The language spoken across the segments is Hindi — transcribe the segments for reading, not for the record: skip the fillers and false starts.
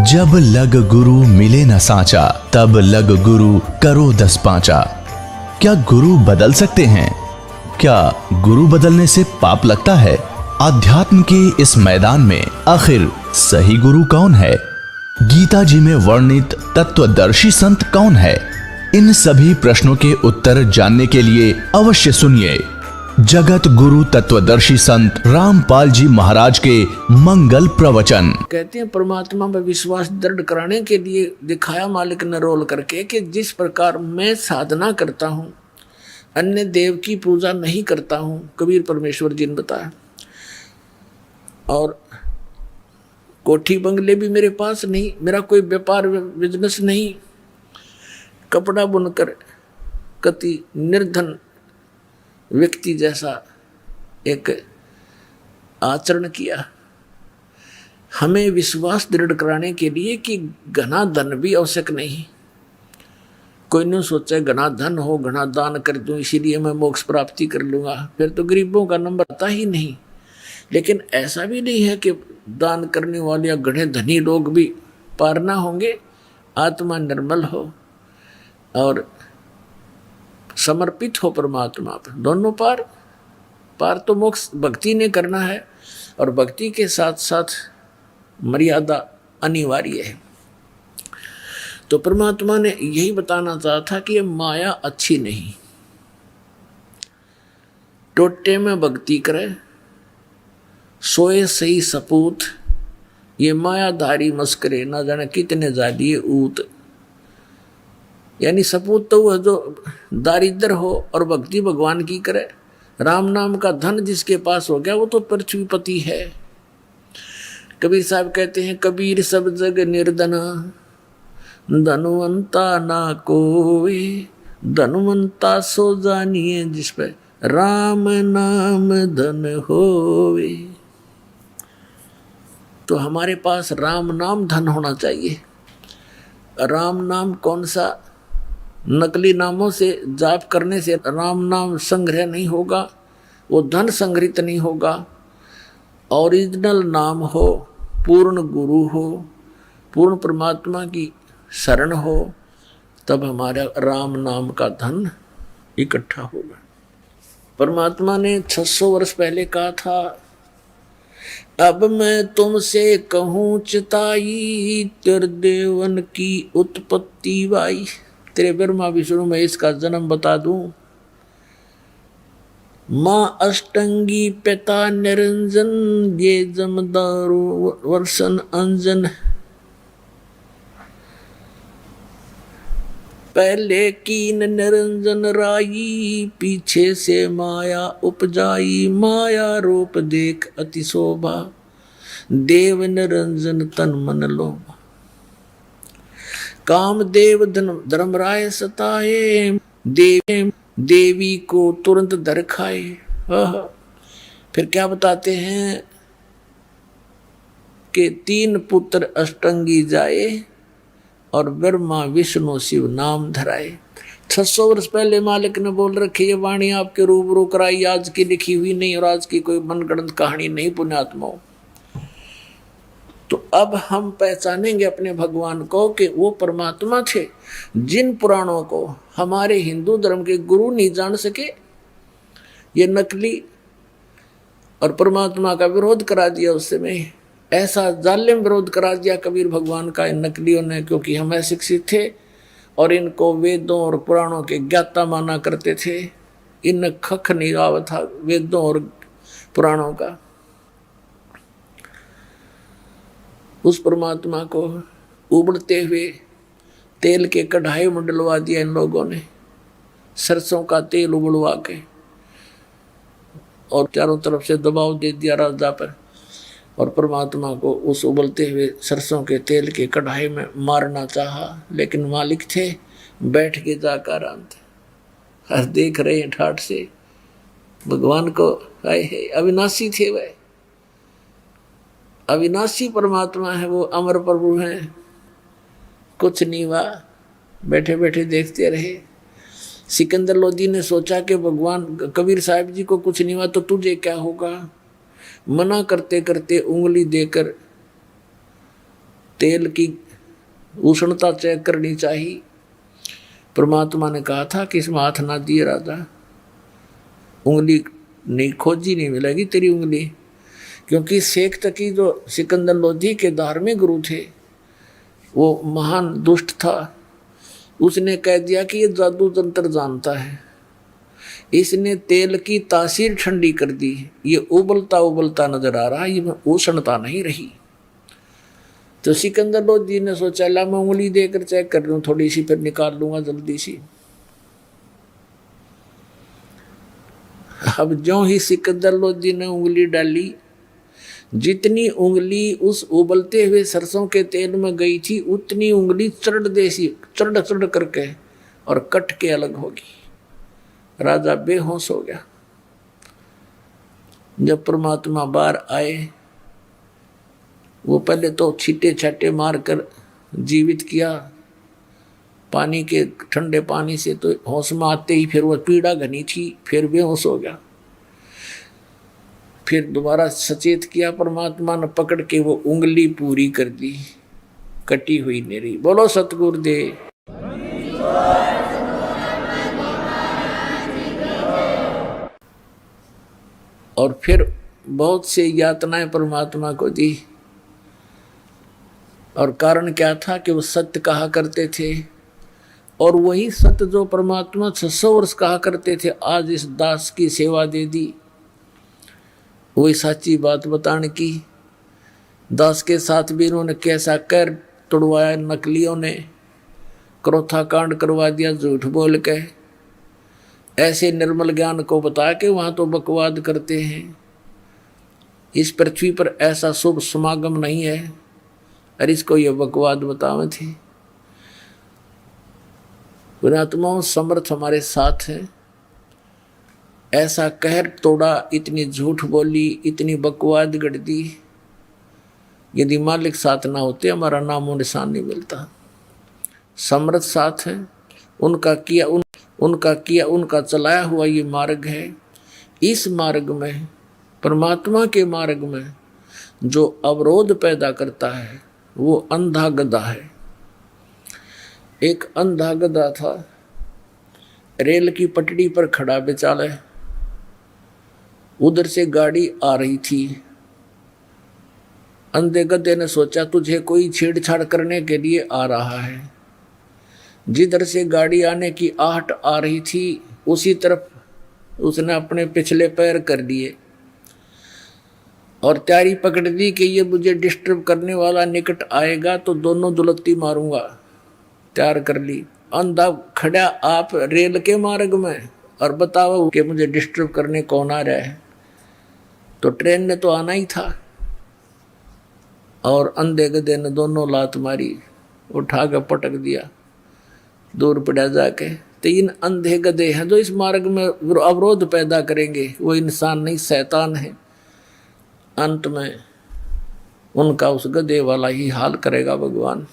जब लग गुरु मिले न साचा, तब लग गुरु करो 10 पांचा। क्या गुरु बदल सकते हैं? क्या गुरु बदलने से पाप लगता है? अध्यात्म के इस मैदान में आखिर सही गुरु कौन है? गीता जी में वर्णित तत्वदर्शी संत कौन है? इन सभी प्रश्नों के उत्तर जानने के लिए अवश्य सुनिए जगत गुरु तत्वदर्शी संत रामपाल जी महाराज के मंगल प्रवचन। कहते हैं परमात्मा में विश्वास दृढ़ कराने के लिए दिखाया मालिक ने रोल करके कि जिस प्रकार मैं साधना करता हूँ, अन्य देव की पूजा नहीं करता हूँ, कबीर परमेश्वर जी ने बताया। और कोठी बंगले भी मेरे पास नहीं, मेरा कोई व्यापार बिजनेस नहीं, कपड़ा बुनकर कति निर्धन व्यक्ति जैसा एक आचरण किया। हमें विश्वास दृढ़ कराने के लिए कि घना धन भी आवश्यक नहीं। कोई नहीं सोचा घना धन हो, घना दान कर दूं, इसीलिए मैं मोक्ष प्राप्ति कर लूंगा, फिर तो गरीबों का नंबर आता ही नहीं। लेकिन ऐसा भी नहीं है कि दान करने वाले या घने धनी लोग भी पार ना होंगे। आत्मा निर्मल हो और समर्पित हो परमात्मा पर, दोनों पार तो मोक्ष भक्ति ने करना है, और भक्ति के साथ साथ मर्यादा अनिवार्य है। तो परमात्मा ने यही बताना चाहा था कि ये माया अच्छी नहीं। टोटे में भक्ति करे, सोए सही सपूत, ये मायाधारी मस्करे ना जाने कितने जालिए ऊत। यानी सपूत तो वह जो दारिद्र हो और भक्ति भगवान की करे। राम नाम का धन जिसके पास हो गया वो तो पृथ्वीपति है। कबीर साहब कहते हैं, कबीर सब जग निर्धना, धनवंता ना कोई, धनवंता सो जानिए जिस पे राम नाम धन होवे। तो हमारे पास राम नाम धन होना चाहिए। राम नाम कौन सा? नकली नामों से जाप करने से राम नाम संग्रह नहीं होगा, वो धन संग्रहित नहीं होगा। ओरिजिनल नाम हो, पूर्ण गुरु हो, पूर्ण परमात्मा की शरण हो, तब हमारा राम नाम का धन इकट्ठा होगा। परमात्मा ने 600 वर्ष पहले कहा था, अब मैं तुमसे कहूँ चिताई, तेरे देवन की उत्पत्ति वाई। तेरे ब्रह्मा विष्णु में इसका जन्म बता दूं। माँ अष्टंगी पिता निरंजन, ये जमदारो वर्षन अंजन। पहले कीन निरंजन राई, पीछे से माया उपजाई। माया रूप देख अति शोभा, देव निरंजन तन मन लोभा। कामदेव धर्मराय सताए, देवी को तुरंत दर खाए। फिर क्या बताते हैं कि 3 पुत्र अष्टंगी जाए और ब्रह्मा विष्णु शिव नाम धराए। 600 वर्ष पहले मालिक ने बोल रखी, ये वाणी आपके रूबरू कराई, आज की लिखी हुई नहीं और आज की कोई मनगढ़ंत कहानी नहीं पुण्यात्माओं। तो अब हम पहचानेंगे अपने भगवान को कि वो परमात्मा थे, जिन पुराणों को हमारे हिंदू धर्म के गुरु नहीं जान सके। ये नकली और परमात्मा का विरोध करा दिया उस समय, ऐसा जालिम विरोध करा दिया कबीर भगवान का इन नकलियों ने, क्योंकि हम अशिक्षित थे और इनको वेदों और पुराणों के ज्ञाता माना करते थे। इन खख नहीं आवा था वेदों और पुराणों का। उस परमात्मा को उबलते हुए तेल के कढ़ाई में डलवा दिया इन लोगों ने, सरसों का तेल उबलवा के, और चारों तरफ से दबाव दे दिया राजा पर। और परमात्मा को उस उबलते हुए सरसों के तेल के कढ़ाई में मारना चाहा, लेकिन मालिक थे, बैठ के जाकर आराम थे। हर देख रहे हैं ठाठ से भगवान को, आए है अविनाशी थे वह, अविनाशी परमात्मा है वो, अमर प्रभु हैं। कुछ नहीं हुआ, बैठे बैठे देखते रहे। सिकंदर लोधी ने सोचा कि भगवान कबीर साहब जी को कुछ नहीं हुआ तो तुझे क्या होगा। मना करते करते उंगली देकर तेल की उष्णता चेक करनी चाहिए। परमात्मा ने कहा था कि इसमें हाथ ना दिए राजा, उंगली नहीं खोजी नहीं मिलेगी तेरी उंगली, क्योंकि शेख तकी जो सिकंदर लोधी के धार्मिक गुरु थे वो महान दुष्ट था। उसने कह दिया कि ये जादू तंत्र जानता है, इसने तेल की तासीर ठंडी कर दी, ये उबलता उबलता नजर आ रहा है, ये उष्णता नहीं रही। तो सिकंदर लोधी ने सोचा ला मैं उंगली देकर चेक कर लूं थोड़ी सी, फिर निकाल लूंगा जल्दी सी। अब जो ही सिकंदर लोधी ने उंगली डाली, जितनी उंगली उस उबलते हुए सरसों के तेल में गई थी उतनी उंगली चढ़ करके और कट के अलग होगी। राजा बेहोश हो गया। जब परमात्मा बाहर आए, वो पहले तो छींटे छाटे मारकर जीवित किया पानी के ठंडे पानी से, तो होश में आते ही फिर वो पीड़ा घनी थी, फिर बेहोश हो गया। फिर दोबारा सचेत किया, परमात्मा ने पकड़ के वो उंगली पूरी कर दी, कटी हुई नहीं रही। बोलो सतगुरुदेव। और फिर बहुत से यातनाएं परमात्मा को दी, और कारण क्या था कि वो सत्य कहा करते थे, और वही सत्य जो परमात्मा 600 वर्ष कहा करते थे आज इस दास की सेवा दे दी। वही सच्ची बात बताने की। दास के साथ भी इन्होंने कैसा कर तोड़वाया, नकलियों ने क्रोथा कांड करवा दिया झूठ बोल के। ऐसे निर्मल ज्ञान को बता के वहां तो बकवाद करते हैं। इस पृथ्वी पर ऐसा शुभ समागम नहीं है, और इसको ये बकवाद बतावे थे। पुणात्माओं समर्थ हमारे साथ है। ऐसा कहर तोड़ा, इतनी झूठ बोली, इतनी बकवाद गढ़ दी। यदि मालिक साथ ना होते हमारा नामो निशान नहीं मिलता। समर्थ साथ है, उनका किया उनका चलाया हुआ ये मार्ग है। इस मार्ग में, परमात्मा के मार्ग में जो अवरोध पैदा करता है वो अंधा गधा है। एक अंधा गधा था, रेल की पटड़ी पर खड़ा बेचारा, उधर से गाड़ी आ रही थी। अंधे गधे ने सोचा तुझे कोई छेड़छाड़ करने के लिए आ रहा है। जिधर से गाड़ी आने की आहट आ रही थी उसी तरफ उसने अपने पिछले पैर कर दिए और तैयारी पकड़ दी कि ये मुझे डिस्टर्ब करने वाला निकट आएगा तो दोनों दुलत्ती मारूंगा। तैयार कर ली। अंधा खड़ा आप रेल के मार्ग में और बताओ कि मुझे डिस्टर्ब करने कौन आ रहा है। तो ट्रेन ने तो आना ही था। और अंधे गधे ने दोनों लात मारी, उठा कर पटक दिया, दूर पड़ा जाके। तो इन अंधे गधे हैं जो इस मार्ग में अवरोध पैदा करेंगे, वो इंसान नहीं शैतान है। अंत में उनका उस गधे वाला ही हाल करेगा भगवान।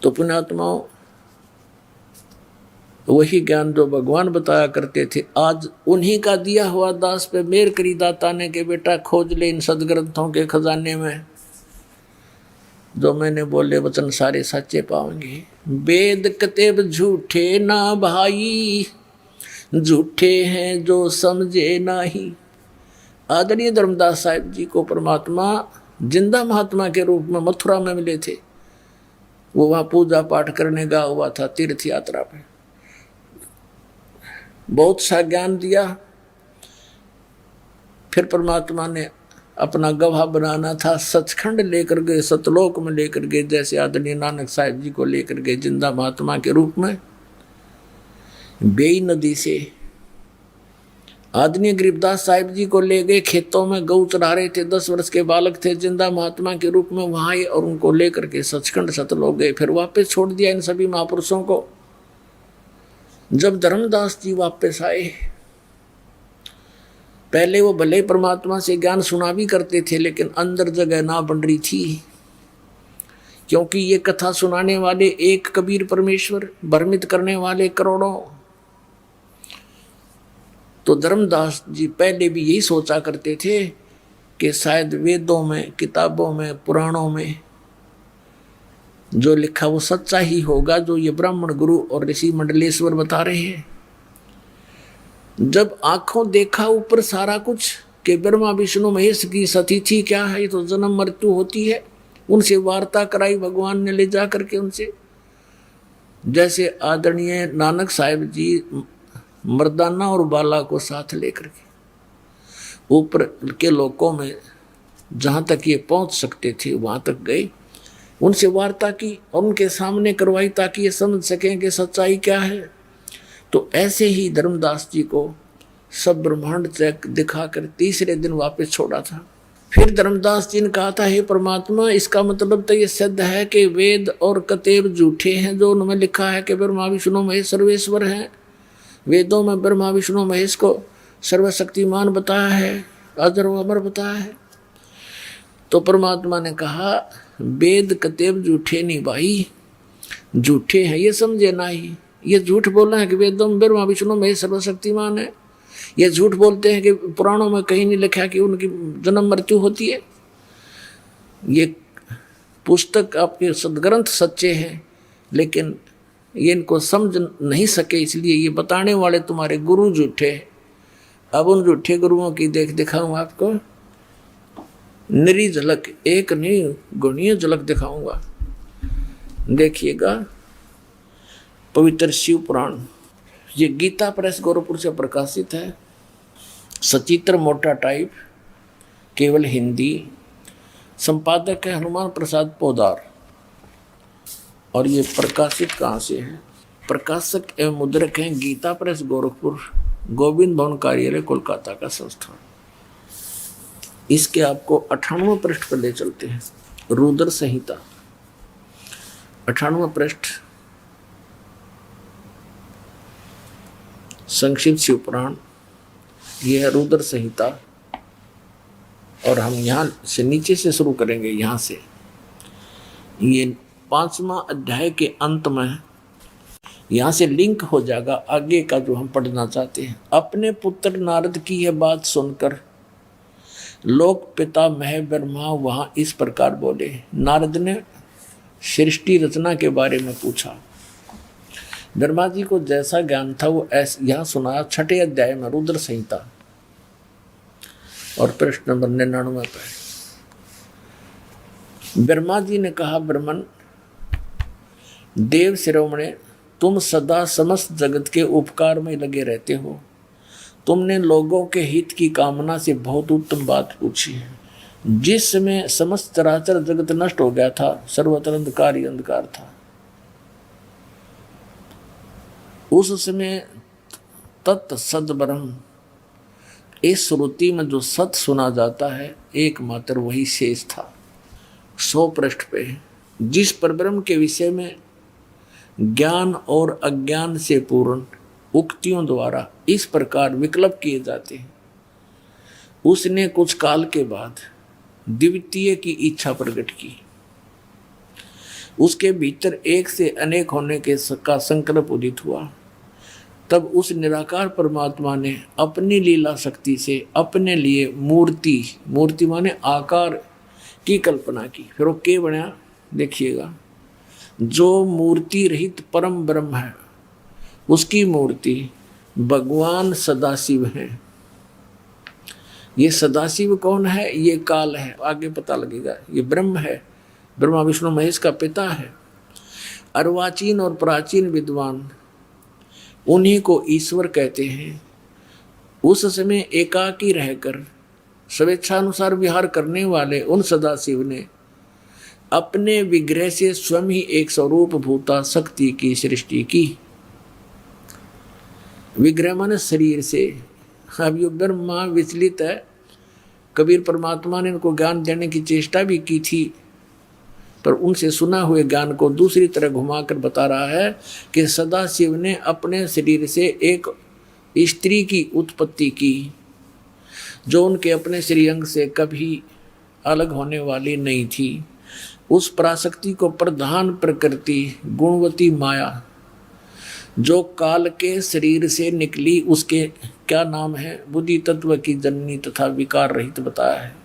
तो पुण्यात्माओं, वही ज्ञान जो भगवान बताया करते थे आज उन्हीं का दिया हुआ दास पे मेर करी दाता ने के बेटा खोज ले इन सदग्रंथों के खजाने में। जो मैंने बोले वचन सारे सच्चे पाओगे। वेद कतेब झूठे ना भाई, झूठे हैं जो समझे नाही। आदरणीय धर्मदास साहिब जी को परमात्मा जिंदा महात्मा के रूप में मथुरा में मिले थे। वो वहाँ पूजा पाठ करने गया हुआ था तीर्थ यात्रा पे। बहुत सा ज्ञान दिया। फिर परमात्मा ने अपना गवाह बनाना था, सचखंड लेकर गए, सतलोक में लेकर गए, जैसे आदरणीय नानक साहिब जी को लेकर गए जिंदा महात्मा के रूप में। बेई नदी से आदरणीय गरीबदास साहिब जी को ले गए, खेतों में गऊ चढ़ा रहे थे, 10 वर्ष के बालक थे, जिंदा महात्मा के रूप में वहां आए और उनको लेकर के सचखंड सतलोक गए। फिर वापस छोड़ दिया इन सभी महापुरुषों को। जब धर्मदास जी वापस आए, पहले वो भले परमात्मा से ज्ञान सुना भी करते थे, लेकिन अंदर जगह ना बन रही थी, क्योंकि ये कथा सुनाने वाले एक कबीर परमेश्वर, भ्रमित करने वाले करोड़ों। तो धर्मदास जी पहले भी यही सोचा करते थे कि शायद वेदों में, किताबों में, पुराणों में जो लिखा वो सच्चा ही होगा, जो ये ब्राह्मण गुरु और ऋषि मंडलेश्वर बता रहे हैं। जब आंखों देखा ऊपर सारा कुछ कि ब्रह्मा विष्णु महेश की सतिथि क्या है, ये तो जन्म मृत्यु होती है, उनसे वार्ता कराई भगवान ने ले जा करके उनसे। जैसे आदरणीय नानक साहिब जी मर्दाना और बाला को साथ लेकर के ऊपर के लोकों में जहाँ तक ये पहुँच सकते थे वहाँ तक गए, उनसे वार्ता की और उनके सामने करवाई ताकि ये समझ सकें कि सच्चाई क्या है। तो ऐसे ही धर्मदास जी को सब ब्रह्मांड चेक दिखाकर तीसरे दिन वापस छोड़ा था। फिर धर्मदास जी ने कहा था, हे परमात्मा, इसका मतलब तो ये सिद्ध है कि वेद और कतेब झूठे हैं जो उनमें लिखा है कि ब्रह्मा विष्णु महेश सर्वेश्वर हैं। वेदों में ब्रह्मा विष्णु महेश को सर्वशक्तिमान बताया है, अजर व अमर बताया है। तो परमात्मा ने कहा, वेद कतेब झूठे नहीं भाई, झूठे हैं ये समझे ना ही। ये झूठ बोल रहे हैं कि वेदों में ब्रह्मा विष्णु महेश सर्वशक्तिमान है। ये झूठ बोलते हैं कि पुराणों में कहीं नहीं लिखा कि उनकी जन्म मृत्यु होती है। ये पुस्तक आपके सदग्रंथ सच्चे हैं, लेकिन ये इनको समझ नहीं सके, इसलिए ये बताने वाले तुम्हारे गुरु झूठे। अब उन झूठे गुरुओं की दिखाऊं आपको निरी झलक, एक नहीं गुणीय झलक दिखाऊंगा। देखिएगा पवित्र शिव पुराण, ये गीता प्रेस गोरखपुर से प्रकाशित है, सचित्र मोटा टाइप, केवल हिंदी। संपादक है हनुमान प्रसाद पोदार। और ये प्रकाशित कहाँ से है? प्रकाशक एवं मुद्रक हैं गीता प्रेस गोरखपुर, गोविंद भवन कार्यालय कोलकाता का संस्थान। इसके आपको 98वें पृष्ठ पर ले चलते हैं। रुद्र संहिता 98वां पृष्ठ, संक्षिप्त शिव पुराण, यह है रुद्र संहिता। और हम यहाँ से नीचे से शुरू करेंगे, यहाँ से। ये 5वां अध्याय के अंत में यहाँ से लिंक हो जाएगा आगे का जो हम पढ़ना चाहते हैं। अपने पुत्र नारद की यह बात सुनकर लोक पिता मह ब्रह्मा वहाँ इस प्रकार बोले। नारद ने सृष्टि रचना के बारे में पूछा। ब्रह्मा जी को जैसा ज्ञान था वो ऐसा यहाँ सुनाया 6ठे अध्याय में रुद्र संहिता और पृष्ठ नंबर 99 पर। ब्रह्मा जी ने कहा, ब्रह्मन देव शिरोमणे, तुम सदा समस्त जगत के उपकार में लगे रहते हो। तुमने लोगों के हित की कामना से बहुत उत्तम बात पूछी है। जिस समय समस्त चराचर जगत नष्ट हो गया था, सर्वत्र अंधकार ही अंधकार था, उस समय तत् सद ब्रह्म, इस श्रुति में जो सत सुना जाता है एकमात्र वही शेष था। 100 पृष्ठ पे जिस परब्रह्म के विषय में ज्ञान और अज्ञान से पूर्ण उक्तियों द्वारा इस प्रकार विकल्प किए जाते हैं, उसने कुछ काल के बाद द्वितीय की इच्छा प्रकट की। उसके भीतर एक से अनेक होने का संकल्प उदित हुआ। तब उस निराकार परमात्मा ने अपनी लीला शक्ति से अपने लिए मूर्ति माने आकार की कल्पना की। फिर वो क्या बना देखिएगा, जो मूर्ति रहित परम ब्रह्म है उसकी मूर्ति भगवान सदाशिव है। ये सदाशिव कौन है? ये काल है, आगे पता लगेगा। ये ब्रह्म है, ब्रह्मा विष्णु महेश का पिता है। अर्वाचीन और प्राचीन विद्वान उन्हीं को ईश्वर कहते हैं। उस समय एकाकी रहकर स्वेच्छानुसार विहार करने वाले उन सदाशिव ने अपने विग्रह से स्वयं ही एक स्वरूप भूता शक्ति की सृष्टि की। विग्रह माने शरीर से। अब ये ब्रह्मा विचलित है। कबीर परमात्मा ने इनको ज्ञान देने की चेष्टा भी की थी, पर उनसे सुना हुए ज्ञान को दूसरी तरह घुमाकर बता रहा है कि सदाशिव ने अपने शरीर से एक स्त्री की उत्पत्ति की, जो उनके अपने श्रीअंग से कभी अलग होने वाली नहीं थी। उस पराशक्ति को प्रधान प्रकृति गुणवती माया जो काल के शरीर से निकली, उसके क्या नाम है? बुद्धि तत्व की जननी तथा विकार रहित बताया है।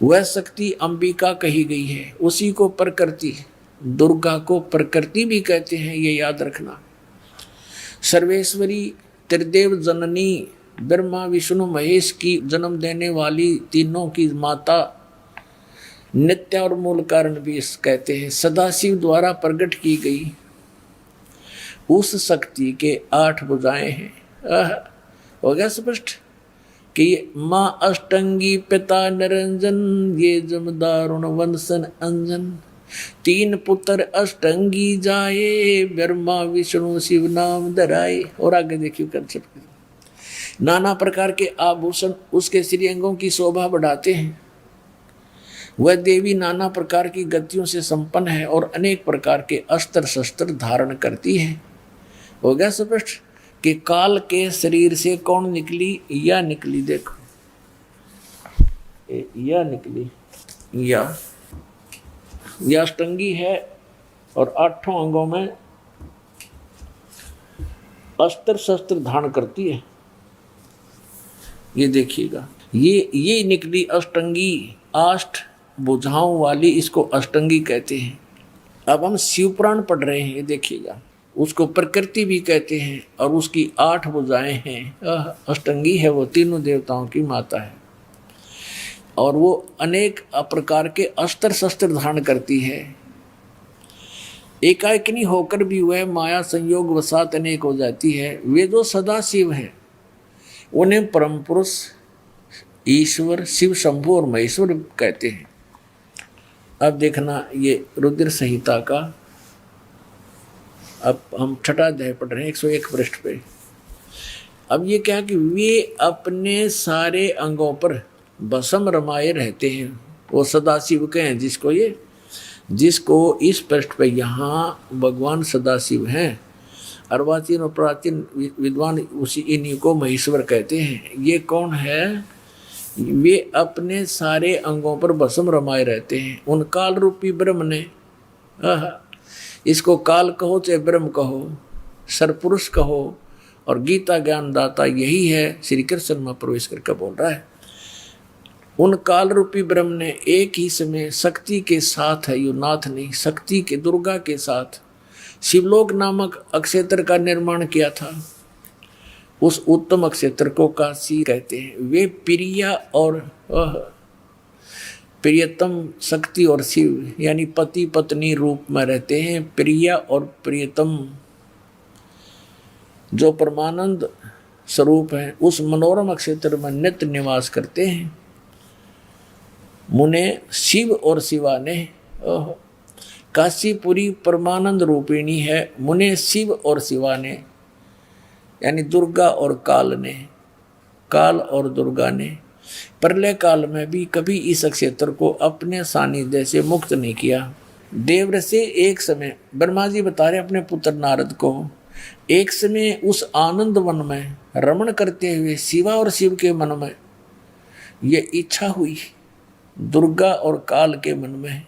वह शक्ति अंबिका कही गई है, उसी को प्रकृति, दुर्गा को प्रकृति भी कहते हैं, ये याद रखना। सर्वेश्वरी त्रिदेव जननी ब्रह्मा विष्णु महेश की जन्म देने वाली तीनों की माता, नित्य और मूल कारण भी इस कहते हैं। सदाशिव द्वारा प्रकट की गई उस शक्ति के 8 भुजाएं हैं। हो गया स्पष्ट कि माँ अष्टंगी पिता निरंजन, ये जमदारुण वंशन अंजन। 3 पुत्र अष्टंगी जाए, ब्रह्मा विष्णु शिव नाम धराए। और आगे देखिए कंसेप्ट। नाना प्रकार के आभूषण उसके श्रीअंगों की शोभा बढ़ाते हैं। वह देवी नाना प्रकार की गतियों से संपन्न है और अनेक प्रकार के अस्त्र शस्त्र धारण करती है। हो गया स्पष्ट कि काल के शरीर से कौन निकली? या निकली, देखो या निकली, या अष्टंगी है और 8 अंगों में अस्त्र शस्त्र धारण करती है। ये देखिएगा, ये निकली अष्टंगी, 8 भुजाओं वाली, इसको अष्टंगी कहते हैं। अब हम शिव पुराण पढ़ रहे हैं, ये देखिएगा, उसको प्रकृति भी कहते हैं और उसकी 8 भुजाएं हैं। अष्टंगी है, वो तीनों देवताओं की माता है और वो अनेक प्रकार के अस्त्र शस्त्र धारण करती है। एकाएकनी होकर भी वह माया संयोग वसात अनेक हो जाती है। वे जो सदा शिव हैं उन्हें परम पुरुष ईश्वर शिव शंभु और महेश्वर कहते हैं। अब देखना, ये रुद्र संहिता का अब हम 6वां अध्याय पढ़ रहे हैं, 101 पृष्ठ पे। अब ये क्या कि वे अपने सारे अंगों पर भस्म रमाए रहते हैं। वो सदाशिव के हैं, जिसको इस पृष्ठ पे यहाँ भगवान सदाशिव हैं। अर्वाचीन और प्राचीन विद्वान उसी इन्हीं को महेश्वर कहते हैं। ये कौन है? वे अपने सारे अंगों पर भस्म रमाए रहते हैं। उन काल रूपी ब्रह्म ने, इसको काल कहो चाहे ब्रह्म कहो, सरपुरुष कहो, और गीता ज्ञान दाता यही है, श्री कृष्ण में प्रवेश करके बोल रहा है। उन काल रूपी ब्रह्म ने एक ही समय शक्ति के साथ है, यो नाथ नहीं, शक्ति के दुर्गा के साथ शिवलोक नामक अक्षेत्र का निर्माण किया था। उस उत्तम अक्षेत्र को काशी कहते हैं। वे प्रिया और प्रियतम शक्ति और शिव यानी पति पत्नी रूप में रहते हैं। प्रिया और प्रियतम जो परमानंद स्वरूप है उस मनोरम क्षेत्र में नित्य निवास करते हैं। मुने शिव और शिवा ने, काशीपुरी परमानंद रूपिणी है। मुने शिव और शिवा ने यानी दुर्गा और काल ने, काल और दुर्गा ने प्रलय काल में भी कभी इस क्षेत्र को अपने सानिध्य से मुक्त नहीं किया। देवऋषि एक समय, ब्रह्मा जी बता रहे अपने पुत्र नारद को, एक समय उस आनंद वन में रमण करते हुए शिवा और शिव के मन में ये इच्छा हुई, दुर्गा और काल के मन में,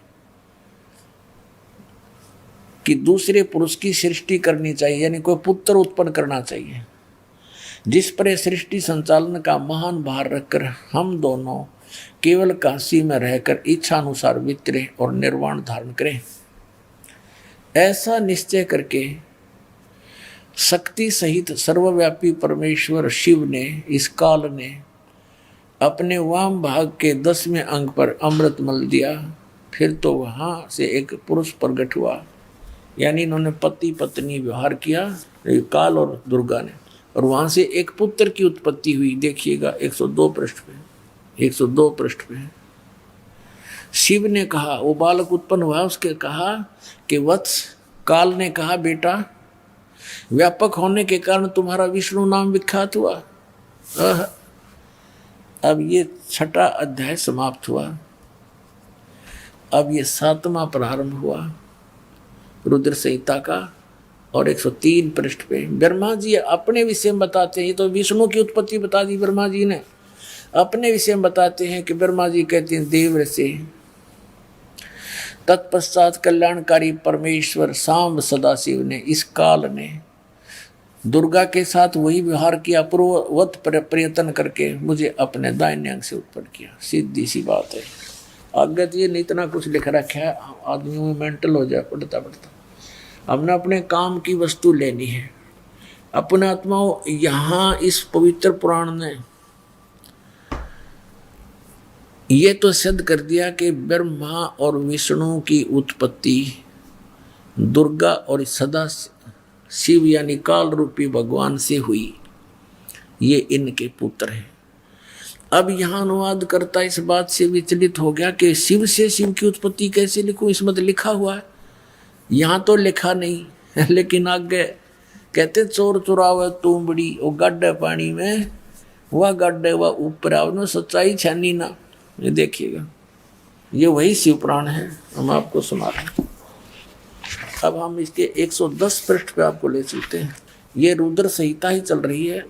कि दूसरे पुरुष की सृष्टि करनी चाहिए, यानी कोई पुत्र उत्पन्न करना चाहिए, जिस पर सृष्टि संचालन का महान भार रखकर हम दोनों केवल काशी में रहकर इच्छा अनुसार विचरे और निर्वाण धारण करें। ऐसा निश्चय करके शक्ति सहित सर्वव्यापी परमेश्वर शिव ने, इस काल ने अपने वाम भाग के 10वें अंग पर अमृत मल दिया। फिर तो वहाँ से एक पुरुष प्रकट हुआ, यानी इन्होंने पति पत्नी व्यवहार किया, काल और दुर्गा ने, और वहाँ से एक पुत्र की उत्पत्ति हुई। देखिएगा 102 पृष्ठ पे, 102 पृष्ठ पे शिव ने कहा, वो बालक उत्पन्न हुआ, उसके कहा कि वत्स, काल ने कहा बेटा व्यापक होने के कारण तुम्हारा विष्णु नाम विख्यात हुआ। अब ये 6वां अध्याय समाप्त हुआ। अब ये 7वां प्रारंभ हुआ रुद्र संहिता का, और 103 पृष्ठ पे ब्रह्मा जी अपने विषय में बताते हैं। ये तो विष्णु की उत्पत्ति बता दी ब्रह्मा जी ने, अपने विषय में बताते हैं कि ब्रह्मा जी कहते हैं देवऋषि, तत्पश्चात कल्याणकारी परमेश्वर सांब सदाशिव ने, इस काल ने दुर्गा के साथ वही व्यवहार किया, पूर्ववत प्रयत्न करके मुझे अपने दाहिने अंग से उत्पन्न किया। सीधी सी बात है। आगे तो ये नहीं इतना कुछ लिख रखा है, आदमी में मेंटल हो जाए पढ़ता पढ़ता। हमने अपने काम की वस्तु लेनी है। अपने आत्माओं, यहाँ इस पवित्र पुराण ने ये तो सिद्ध कर दिया कि ब्रह्मा और विष्णु की उत्पत्ति दुर्गा और सदा शिव यानी काल रूपी भगवान से हुई, ये इनके पुत्र हैं। अब यहाँ अनुवाद करता इस बात से विचलित हो गया कि शिव से शिव की उत्पत्ति कैसे लिखूं, इसमें तो लिखा हुआ है, यहाँ तो लिखा नहीं। लेकिन आगे कहते चोर चुरावे तुमबड़ी, वो गड्ढे पानी में, वह गड्ढे वह ऊपर आवनो, सच्चाई छानी ना। ये देखिएगा, ये वही शिव पुराण है, हम आपको सुना रहे हैं। अब हम इसके 110 पृष्ठ पे आपको ले चलते हैं। ये रुद्र संहिता ही चल रही है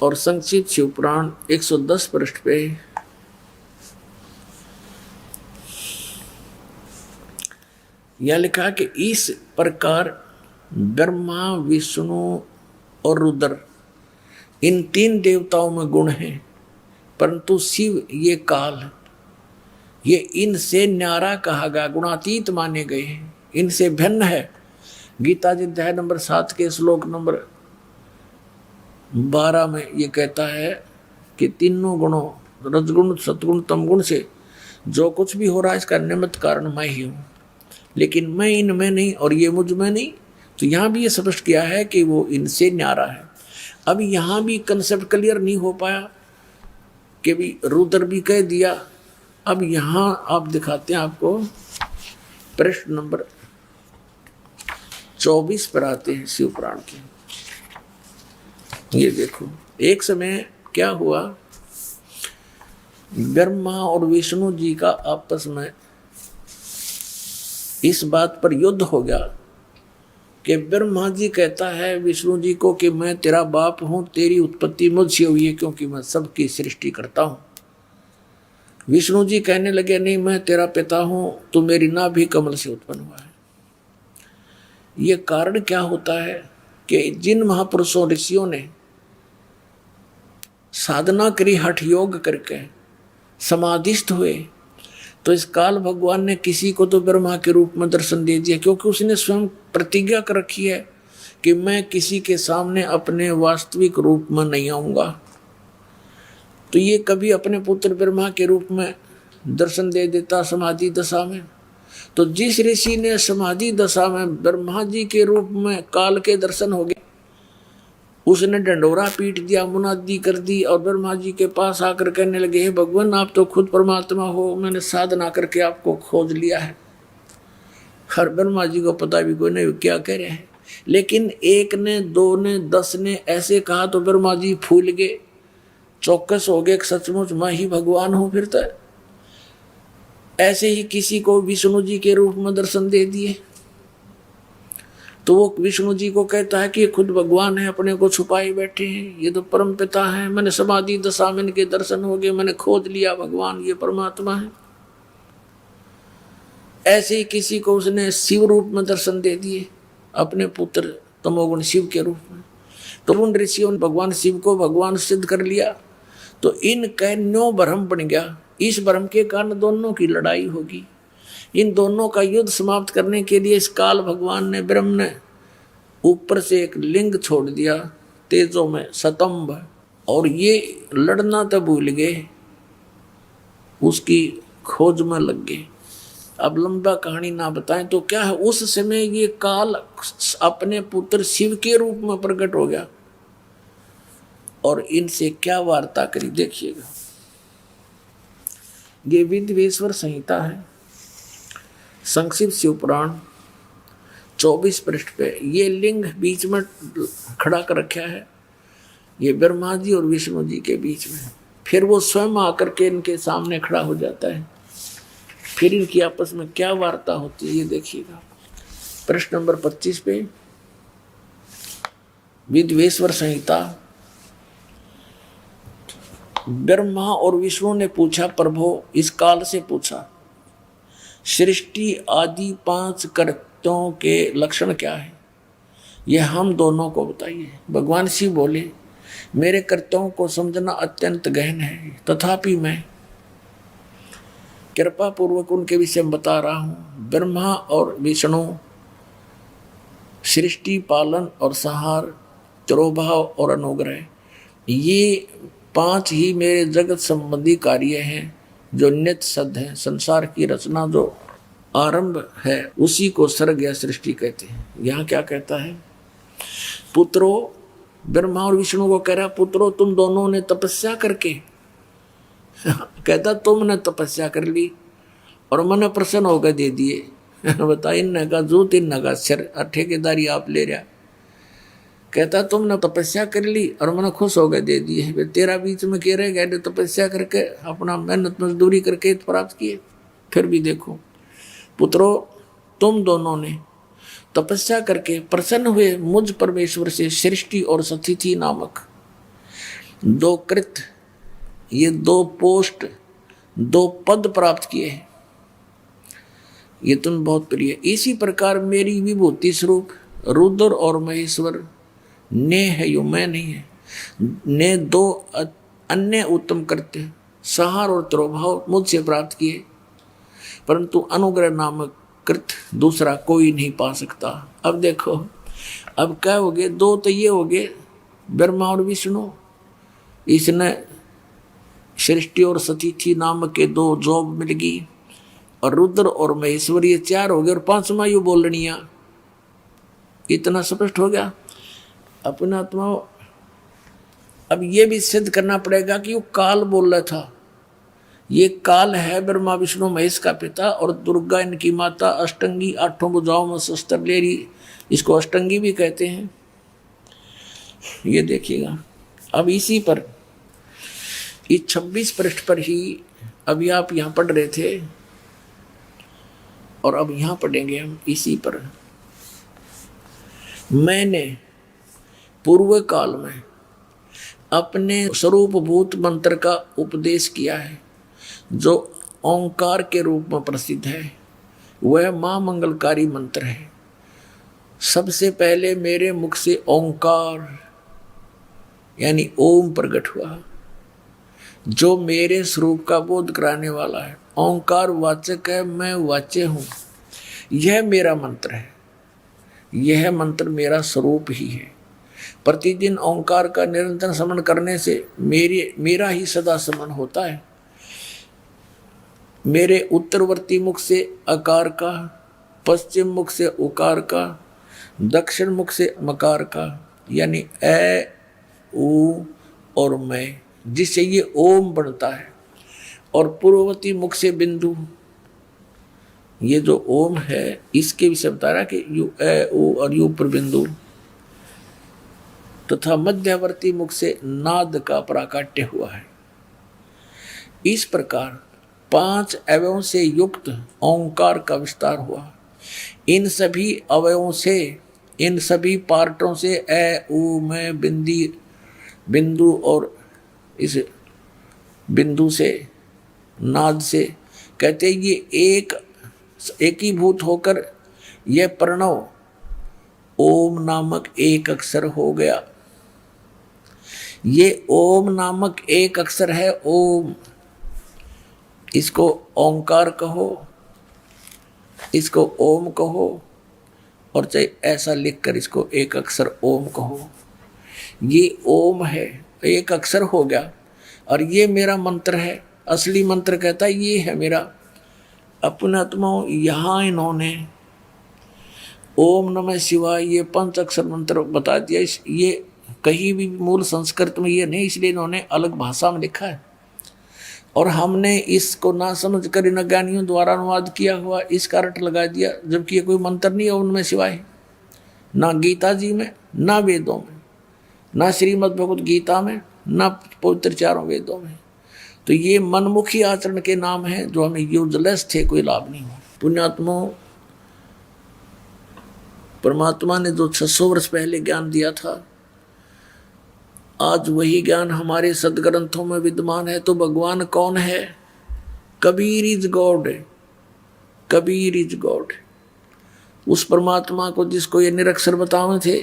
और संक्षिप्त शिव पुराण 110 पृष्ठ पे यह लिखा कि इस प्रकार ब्रह्मा, विष्णु और रुद्र इन 3 देवताओं में गुण हैं, परंतु शिव ये काल, ये इनसे न्यारा कहा गया, गुणातीत माने गए हैं, इनसे भिन्न है। गीता जी अध्याय नंबर 7 के श्लोक नंबर 12 में ये कहता है कि तीनों गुणों, रजगुण, सतगुण, तमगुण से जो कुछ भी हो रहा है इसका निमित्त कारण मैं ही हूँ, लेकिन मैं इनमें नहीं और ये मुझ में नहीं। तो यहाँ भी ये स्पष्ट किया है कि वो इनसे न्यारा है। अब यहाँ भी कंसेप्ट क्लियर नहीं हो पाया कि भी रुद्र भी कह दिया। अब यहाँ आप दिखाते हैं आपको, पृष्ठ नंबर 24 पर आते हैं शिव पुराण के। ये देखो, एक समय क्या हुआ, ब्रह्मा और विष्णु जी का आपस में इस बात पर युद्ध हो गया कि ब्रह्मा जी कहता है विष्णु जी को कि मैं तेरा बाप हूं, तेरी उत्पत्ति मुझसे हुई है क्योंकि मैं सबकी सृष्टि करता हूं। विष्णु जी कहने लगे नहीं, मैं तेरा पिता हूं, तू मेरी नाभि कमल से उत्पन्न हुआ है। ये कारण क्या होता है कि जिन महापुरुषों ऋषियों ने साधना करी, हठ योग करके समाधिस्थ हुए, तो इस काल भगवान ने किसी को तो ब्रह्मा के रूप में दर्शन दे दिया, क्योंकि उसने स्वयं प्रतिज्ञा कर रखी है कि मैं किसी के सामने अपने वास्तविक रूप में नहीं आऊंगा। तो ये कभी अपने पुत्र ब्रह्मा के रूप में दर्शन दे देता समाधि दशा में। तो जिस ऋषि ने समाधि दशा में ब्रह्मा जी के रूप में काल के दर्शन हो गए, उसने डंडोरा पीट दिया, मुनादी कर दी और ब्रह्मा जी के पास आकर कहने लगे, हे भगवान आप तो खुद परमात्मा हो, मैंने साधना करके आपको खोज लिया है। हर ब्रह्मा जी को पता भी कोई नहीं क्या कह रहे हैं, लेकिन एक ने, दो ने, 10 ने ऐसे कहा तो ब्रह्मा जी फूल गए, चौकस हो गए, सचमुच मैं ही भगवान हूं। फिर तो ऐसे ही किसी को विष्णु जी के रूप में दर्शन दे दिए, तो वो विष्णु जी को कहता है कि ये खुद भगवान है, अपने को छुपाए बैठे हैं, ये तो परम पिता है, मैंने समाधि दशा में इनके दर्शन हो गए, मैंने खोज लिया भगवान ये परमात्मा है। ऐसे ही किसी को उसने शिव रूप में दर्शन दे दिए, अपने पुत्र तमोगुण शिव के रूप में। तो उन ऋषियों ने भगवान शिव को भगवान सिद्ध कर लिया। तो इनका न्यो भ्रम बन गया। इस भ्रम के कारण दोनों की लड़ाई होगी। इन दोनों का युद्ध समाप्त करने के लिए इस काल भगवान ने, ब्रह्म ने ऊपर से एक लिंग छोड़ दिया तेजों में, सतंभ, और ये लड़ना तो भूल गए, उसकी खोज में लग गए। अब लंबा कहानी ना बताएं तो क्या है, उस समय ये काल अपने पुत्र शिव के रूप में प्रकट हो गया और इनसे क्या वार्ता करी देखिएगा। ये विद्वेश्वर संहिता है, संक्षिप्त शिव पुराण 24 पृष्ठ पे ये लिंग बीच में खड़ा कर रखा है, ये ब्रह्मा जी और विष्णु जी के बीच में। फिर वो स्वयं आकर के इनके सामने खड़ा हो जाता है, फिर इनकी आपस में क्या वार्ता होती है ये देखिएगा। प्रश्न नंबर 25 पे विद्वेश्वर संहिता। ब्रह्मा और विष्णु ने पूछा, प्रभु इस काल से पूछा, सृष्टि आदि 5 कर्तों के लक्षण क्या है, ये हम दोनों को बताइए। भगवान शिव बोले, मेरे कर्तव्यों को समझना अत्यंत गहन है, तथापि मैं कृपा पूर्वक उनके विषय में बता रहा हूँ। ब्रह्मा और विष्णु सृष्टि, पालन और संहार, तिरोभाव और अनुग्रह, ये 5 ही मेरे जगत संबंधी कार्य हैं जो नित्य सद हैं। संसार की रचना जो आरंभ है उसी को सर्ग या सृष्टि कहते हैं। यहाँ क्या कहता है? पुत्रो, ब्रह्मा और विष्णु को कह रहा, पुत्रो तुम दोनों ने तपस्या करके कहता तुमने तपस्या कर ली और मन प्रसन्न होकर दे दिए। बता, इन का जूत इन का सिर, ठेकेदारी आप ले रहा। कहता तुमने तपस्या कर ली और मन खुश हो गए दे दिए। तेरा बीच में कह रहे गए तपस्या करके अपना मेहनत मजदूरी करके प्राप्त किए। फिर भी देखो पुत्रो, तुम दोनों ने तपस्या करके प्रसन्न हुए मुझ परमेश्वर से सृष्टि और सतिथि नामक 2 कृत, ये 2 पोस्ट, 2 पद प्राप्त किए हैं। ये तुम बहुत प्रिय। इसी प्रकार मेरी विभूति स्वरूप रुद्र और महेश्वर ने है, यो मैं नहीं है, ने 2 अन्य उत्तम कृत्य संहार और तिरोभाव मुझसे प्राप्त किए, परंतु अनुग्रह नामक कृत दूसरा कोई नहीं पा सकता। अब देखो, अब क्या हो गए? 2 तो ये हो गए ब्रह्मा और विष्णु, इसने सृष्टि और सतिथि नामक के 2 जॉब मिल गई, और रुद्र और महेश्वर ये 4 हो गए, और 5वां यू बोलनिया। इतना स्पष्ट हो गया अपना आत्मा। अब ये भी सिद्ध करना पड़ेगा कि वो काल बोल रहा था। ये काल है ब्रह्मा विष्णु महेश का पिता, और दुर्गा इनकी माता, अष्टंगी, 8 भुजाओं में शस्त्र ले रही, इसको अष्टंगी भी कहते हैं। ये देखिएगा। अब इसी पर इस 26 पृष्ठ पर ही अभी आप यहाँ पढ़ रहे थे, और अब यहाँ पढ़ेंगे हम इसी पर। मैंने पूर्व काल में अपने स्वरूप भूत मंत्र का उपदेश किया है, जो ओंकार के रूप में प्रसिद्ध है। वह महामंगलकारी मंत्र है। सबसे पहले मेरे मुख से ओंकार यानी ओम प्रकट हुआ, जो मेरे स्वरूप का बोध कराने वाला है। ओंकार वाचक है, मैं वाच्य हूँ। यह मेरा मंत्र है, यह मंत्र मेरा स्वरूप ही है। प्रतिदिन ओंकार का निरंतर स्मरण करने से मेरा ही सदा स्मरण होता है। मेरे उत्तरवर्ती मुख से अकार का, पश्चिम मुख से उकार का, दक्षिण मुख से मकार का, यानी ए, उ और मैं, जिससे ये ओम बनता है। और पूर्ववर्ती मुख से बिंदु, ये जो ओम है इसके विषय बता रहा कि यू ए, उ और यू पर बिंदु, तथा मध्यवर्ती मुख से नाद का प्राकट्य हुआ है। इस प्रकार 5 अवयवों से युक्त ओंकार का विस्तार हुआ। इन सभी अवयवों से, इन सभी पार्टों से ए, उ, मैं, बिंदु और इस बिंदु से, नाद से, कहते ये एकीभूत होकर यह प्रणव ओम नामक एक अक्षर हो गया। ये ओम नामक एक अक्षर है ओम। इसको ओंकार कहो, इसको ओम कहो, और चाहे ऐसा लिखकर इसको एक अक्षर ओम कहो। ये ओम है, एक अक्षर हो गया, और ये मेरा मंत्र है। असली मंत्र कहता है ये है मेरा। अपने आत्माओं, यहाँ इन्होंने ओम नमः शिवाय ये 5 अक्षर मंत्र बता दिया। ये कहीं भी मूल संस्कृत में ये नहीं, इसलिए इन्होंने अलग भाषा में लिखा है, और हमने इसको ना समझ कर इन ज्ञानियों द्वारा अनुवाद किया हुआ इसका अर्थ लगा दिया, जबकि ये कोई मंत्र नहीं है ओम नमः शिवाय। ना गीता जी में, ना वेदों में, ना श्रीमद् भगवत गीता में, ना पवित्र 4 वेदों में। तो ये मनमुखी आचरण के नाम हैं जो हमें यूजलेस थे, कोई लाभ नहीं हुआ। पुण्यात्माओं, परमात्मा ने जो 600 वर्ष पहले ज्ञान दिया था, आज वही ज्ञान हमारे सदग्रंथों में विद्यमान है। तो भगवान कौन है? Kabir is God, Kabir is God. उस परमात्मा को जिसको ये निरक्षर बताए थे,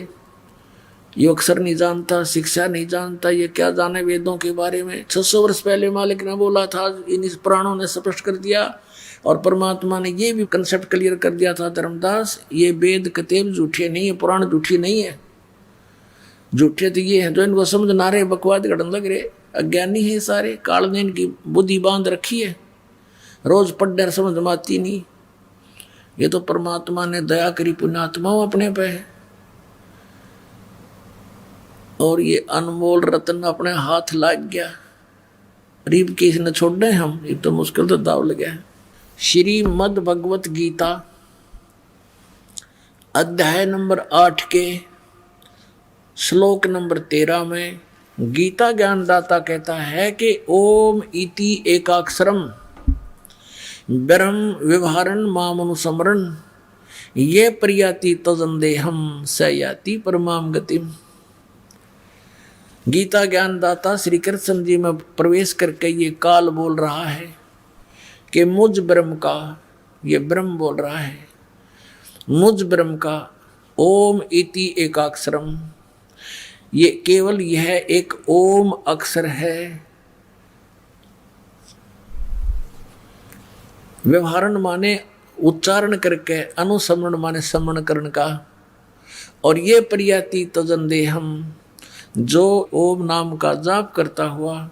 ये अक्षर नहीं जानता, शिक्षा नहीं जानता, ये क्या जाने वेदों के बारे में। 600 वर्ष पहले मालिक ने बोला था, इन पुराणों ने स्पष्ट कर दिया, और परमात्मा ने ये भी कंसेप्ट क्लियर कर दिया था, धर्मदास ये वेद किताब झूठे नहीं है, पुराण झूठी नहीं है। झूठे तो ये है जो इनको समझ ना रहे, बकवाद गढ़ने लग रहे, अज्ञानी है सारे, काल ने इनकी बुद्धि बांध रखी है, रोज पढ़ने समझ में आती नहीं। ये तो परमात्मा ने दया करी पुण्यात्माओं अपने पे है, और ये अनमोल रत्न अपने हाथ लाग गया, गरीब की इसने छोड़ने हम, ये तो मुश्किल तो दाव लग गया है। श्रीमद् भगवत गीता अध्याय नंबर 8 के श्लोक नंबर 13 में गीता ज्ञानदाता कहता है कि ओम इति एकाक्षरम ब्रह्म व्यवहारन मामनुसमरण ये प्रयाति तजंदेहम स याति परमाम गतिम। गीता ज्ञानदाता श्री कृष्ण जी में प्रवेश करके ये काल बोल रहा है कि मुझ ब्रह्म का, ये ब्रह्म बोल रहा है, मुझ ब्रह्म का ओम इति एकाक्षरम, ये केवल यह एक ओम अक्षर है। व्यवहारण माने उच्चारण करके, अनुसमरण माने समरण करण का, और ये प्रयाति तजंदेहम जो ओम नाम का जाप करता हुआ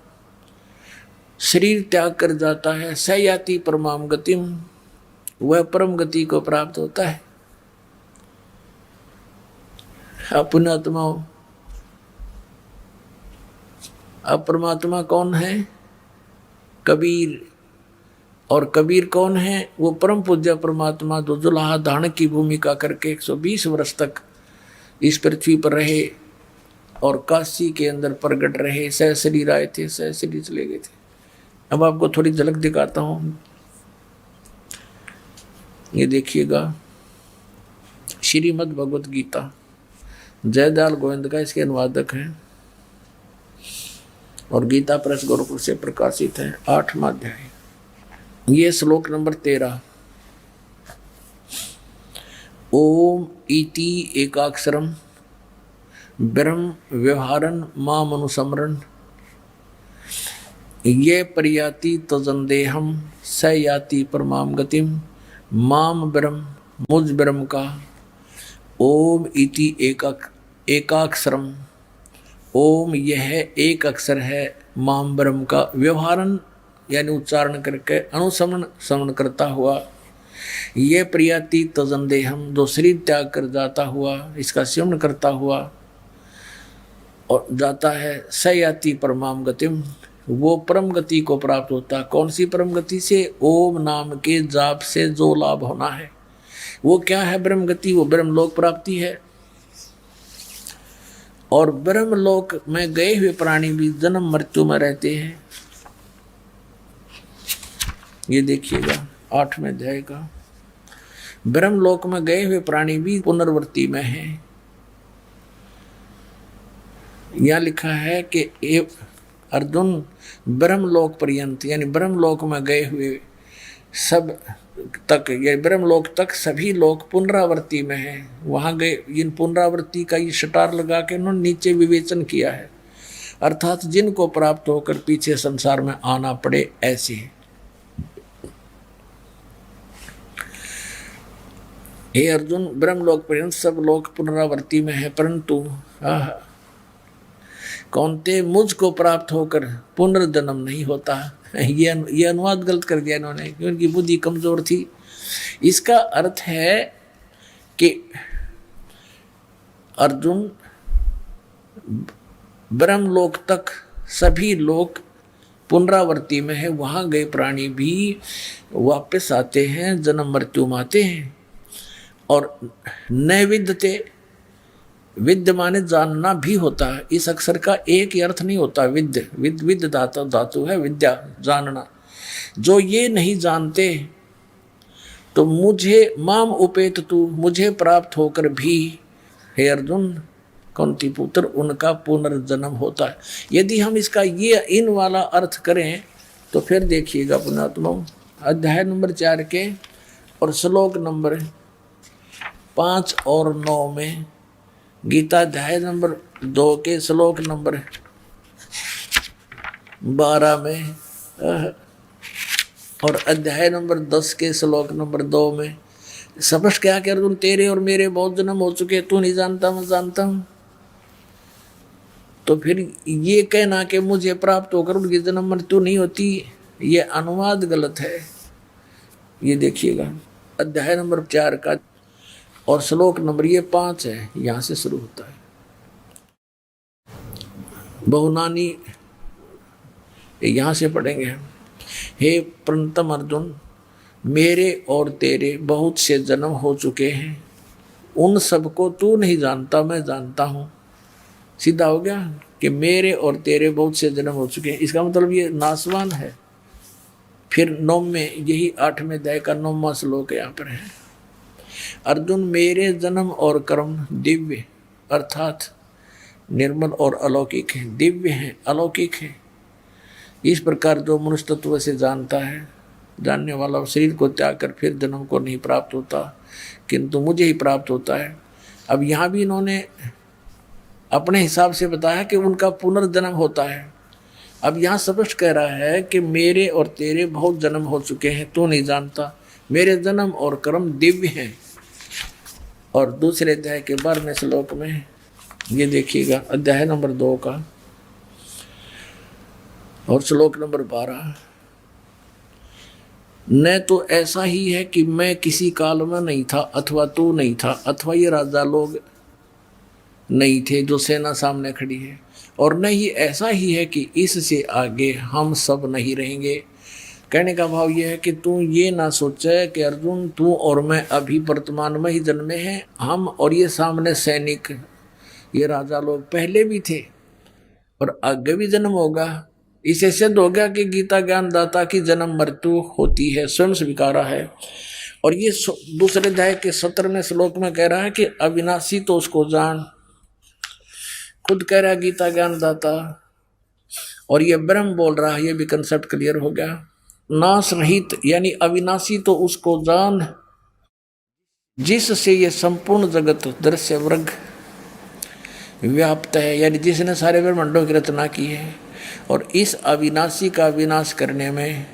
शरीर त्याग कर जाता है, सयाति परमाम गतिम, वह परम गति को प्राप्त होता है। पुण्यात्माओं, अब परमात्मा कौन है? कबीर। और कबीर कौन है? वो परम पूज्य परमात्मा जो जुलाहा दान की भूमिका करके 120 वर्ष तक इस पृथ्वी पर रहे और काशी के अंदर प्रगट रहे, सहशरीर आए थे, सहशरीर चले गए थे। अब आपको थोड़ी झलक दिखाता हूँ, ये देखिएगा। श्रीमद् भगवत गीता जयदयाल गोविंद का इसके अनुवादक हैं और गीता प्रेस गोरखपुर से प्रकाशित है, 8वां अध्याय। ये श्लोक नंबर 13। ओम इति एकाक्षरम ब्रह्म व्यवहारन माम अनुसमरण ये प्रयाति तजंदेहम स याति परमाम गतिम। माम ब्रह्म, मुझ ब्रह्म का, ओम इति एकाक्षरम, ओम यह एक अक्षर है, माम ब्रह्म का, व्यवहारन यानी उच्चारण करके, अनुसमन समन करता हुआ, ये प्रयाति तजंदेहम जो शरीर त्याग कर जाता हुआ, इसका सेवन करता हुआ और जाता है, सयाति परमाम गतिम, वो परम गति को प्राप्त होता। कौन सी परम गति से? ओम नाम के जाप से जो लाभ होना है वो क्या है? ब्रह्म गति, वो ब्रह्मलोक प्राप्ति है। और ब्रह्मलोक में गए हुए प्राणी भी जन्म मृत्यु में रहते हैं। ये देखिएगा 8वें अध्याय का, ब्रह्मलोक में गए हुए प्राणी भी पुनर्वृत्ति में हैं। यह लिखा है कि अर्जुन ब्रह्मलोक पर्यंत यानी ब्रह्मलोक में गए हुए सब तक, ये ब्रह्मलोक तक सभी लोग पुनरावृत्ति में हैं। वहाँ गए, इन पुनरावृत्ति का ये शटार लगा के उन्होंने नीचे विवेचन किया है, अर्थात जिनको प्राप्त होकर पीछे संसार में आना पड़े ऐसे। हे अर्जुन, ब्रह्मलोक पर्यंत सब लोग पुनरावृत्ति में है, परंतु कौनते मुझको प्राप्त होकर पुनर्जन्म नहीं होता। ये अनुवाद गलत कर दिया इन्होंने, क्योंकि बुद्धि कमजोर थी। इसका अर्थ है कि अर्जुन, ब्रह्मलोक तक सभी लोग पुनरावृत्ति में है, वहां गए प्राणी भी वापस आते हैं, जन्म मृत्यु में आते हैं। और नैविद्यते, विद्य माने जानना भी होता है। इस अक्षर का एक ही अर्थ नहीं होता विद्य, विद्य धातु है, विद्या जानना। जो ये नहीं जानते तो मुझे माम उपेत तू, मुझे प्राप्त होकर भी हे अर्जुन कुंती पुत्र उनका पुनर्जन्म होता है। यदि हम इसका ये इन वाला अर्थ करें तो फिर देखिएगा पुण्यात्मा, अध्याय नंबर 4 के और श्लोक नंबर 5 और 9 में गीता अध्याय नंबर 2 के श्लोक नंबर 12 में और अध्याय नंबर 10 के श्लोक नंबर 2 में स्पष्ट क्या कह अर्जुन, तेरे और मेरे बहुत जन्म हो चुके, तू नहीं जानता मैं जानता हूं। तो फिर ये कहना कि मुझे प्राप्त होकर उनकी जन्म मृत्यु नहीं होती, ये अनुवाद गलत है। ये देखिएगा अध्याय नंबर 4 का और श्लोक नंबर ये 5 है, यहां से शुरू होता है। बहुनानी यहां से पढ़ेंगे। हे प्रणतम अर्जुन, मेरे और तेरे बहुत से जन्म हो चुके हैं, उन सबको तू नहीं जानता मैं जानता हूं। सीधा हो गया कि मेरे और तेरे बहुत से जन्म हो चुके हैं, इसका मतलब ये नासवान है। फिर 9 में यही 8वें अध्याय का 9वां श्लोक यहाँ पर है। अर्जुन, मेरे जन्म और कर्म दिव्य अर्थात निर्मल और अलौकिक है। दिव्य है, अलौकिक है। इस प्रकार जो मनुष्य तत्व से जानता है, जानने वाला शरीर को त्याग कर फिर जन्म को नहीं प्राप्त होता, किंतु मुझे ही प्राप्त होता है। अब यहाँ भी इन्होंने अपने हिसाब से बताया कि उनका पुनर्जन्म होता है। अब यहाँ स्पष्ट कह रहा है कि मेरे और तेरे बहुत जन्म हो चुके हैं, तू नहीं जानता। मेरे जन्म और कर्म दिव्य हैं। और दूसरे अध्याय के 12वें श्लोक में ये देखिएगा, अध्याय नंबर 2 का और श्लोक नंबर 12, न तो ऐसा ही है कि मैं किसी काल में नहीं था अथवा तू नहीं था अथवा ये राजा लोग नहीं थे जो सेना सामने खड़ी है, और न ही ऐसा ही है कि इससे आगे हम सब नहीं रहेंगे। कहने का भाव यह है कि तू ये ना सोचे कि अर्जुन तू और मैं अभी वर्तमान में ही जन्मे हैं। हम और ये सामने सैनिक, ये राजा लोग पहले भी थे और आगे भी जन्म होगा। इसे सिद्ध हो गया कि गीता ज्ञानदाता की जन्म मृत्यु होती है, स्वयं स्वीकारा है। और ये दूसरे अध्याय के 17वें श्लोक में कह रहा है कि अविनाशी तो उसको जान, खुद कह रहा है गीता ज्ञानदाता। और ये ब्रह्म बोल रहा है, ये भी कंसेप्ट क्लियर हो गया। नाश रहित यानी अविनाशी तो उसको जान जिससे ये संपूर्ण जगत दृश्य वर्ग व्याप्त है, यानी जिसने सारे ब्रह्मांडों की रचना की है। और इस अविनाशी का विनाश करने में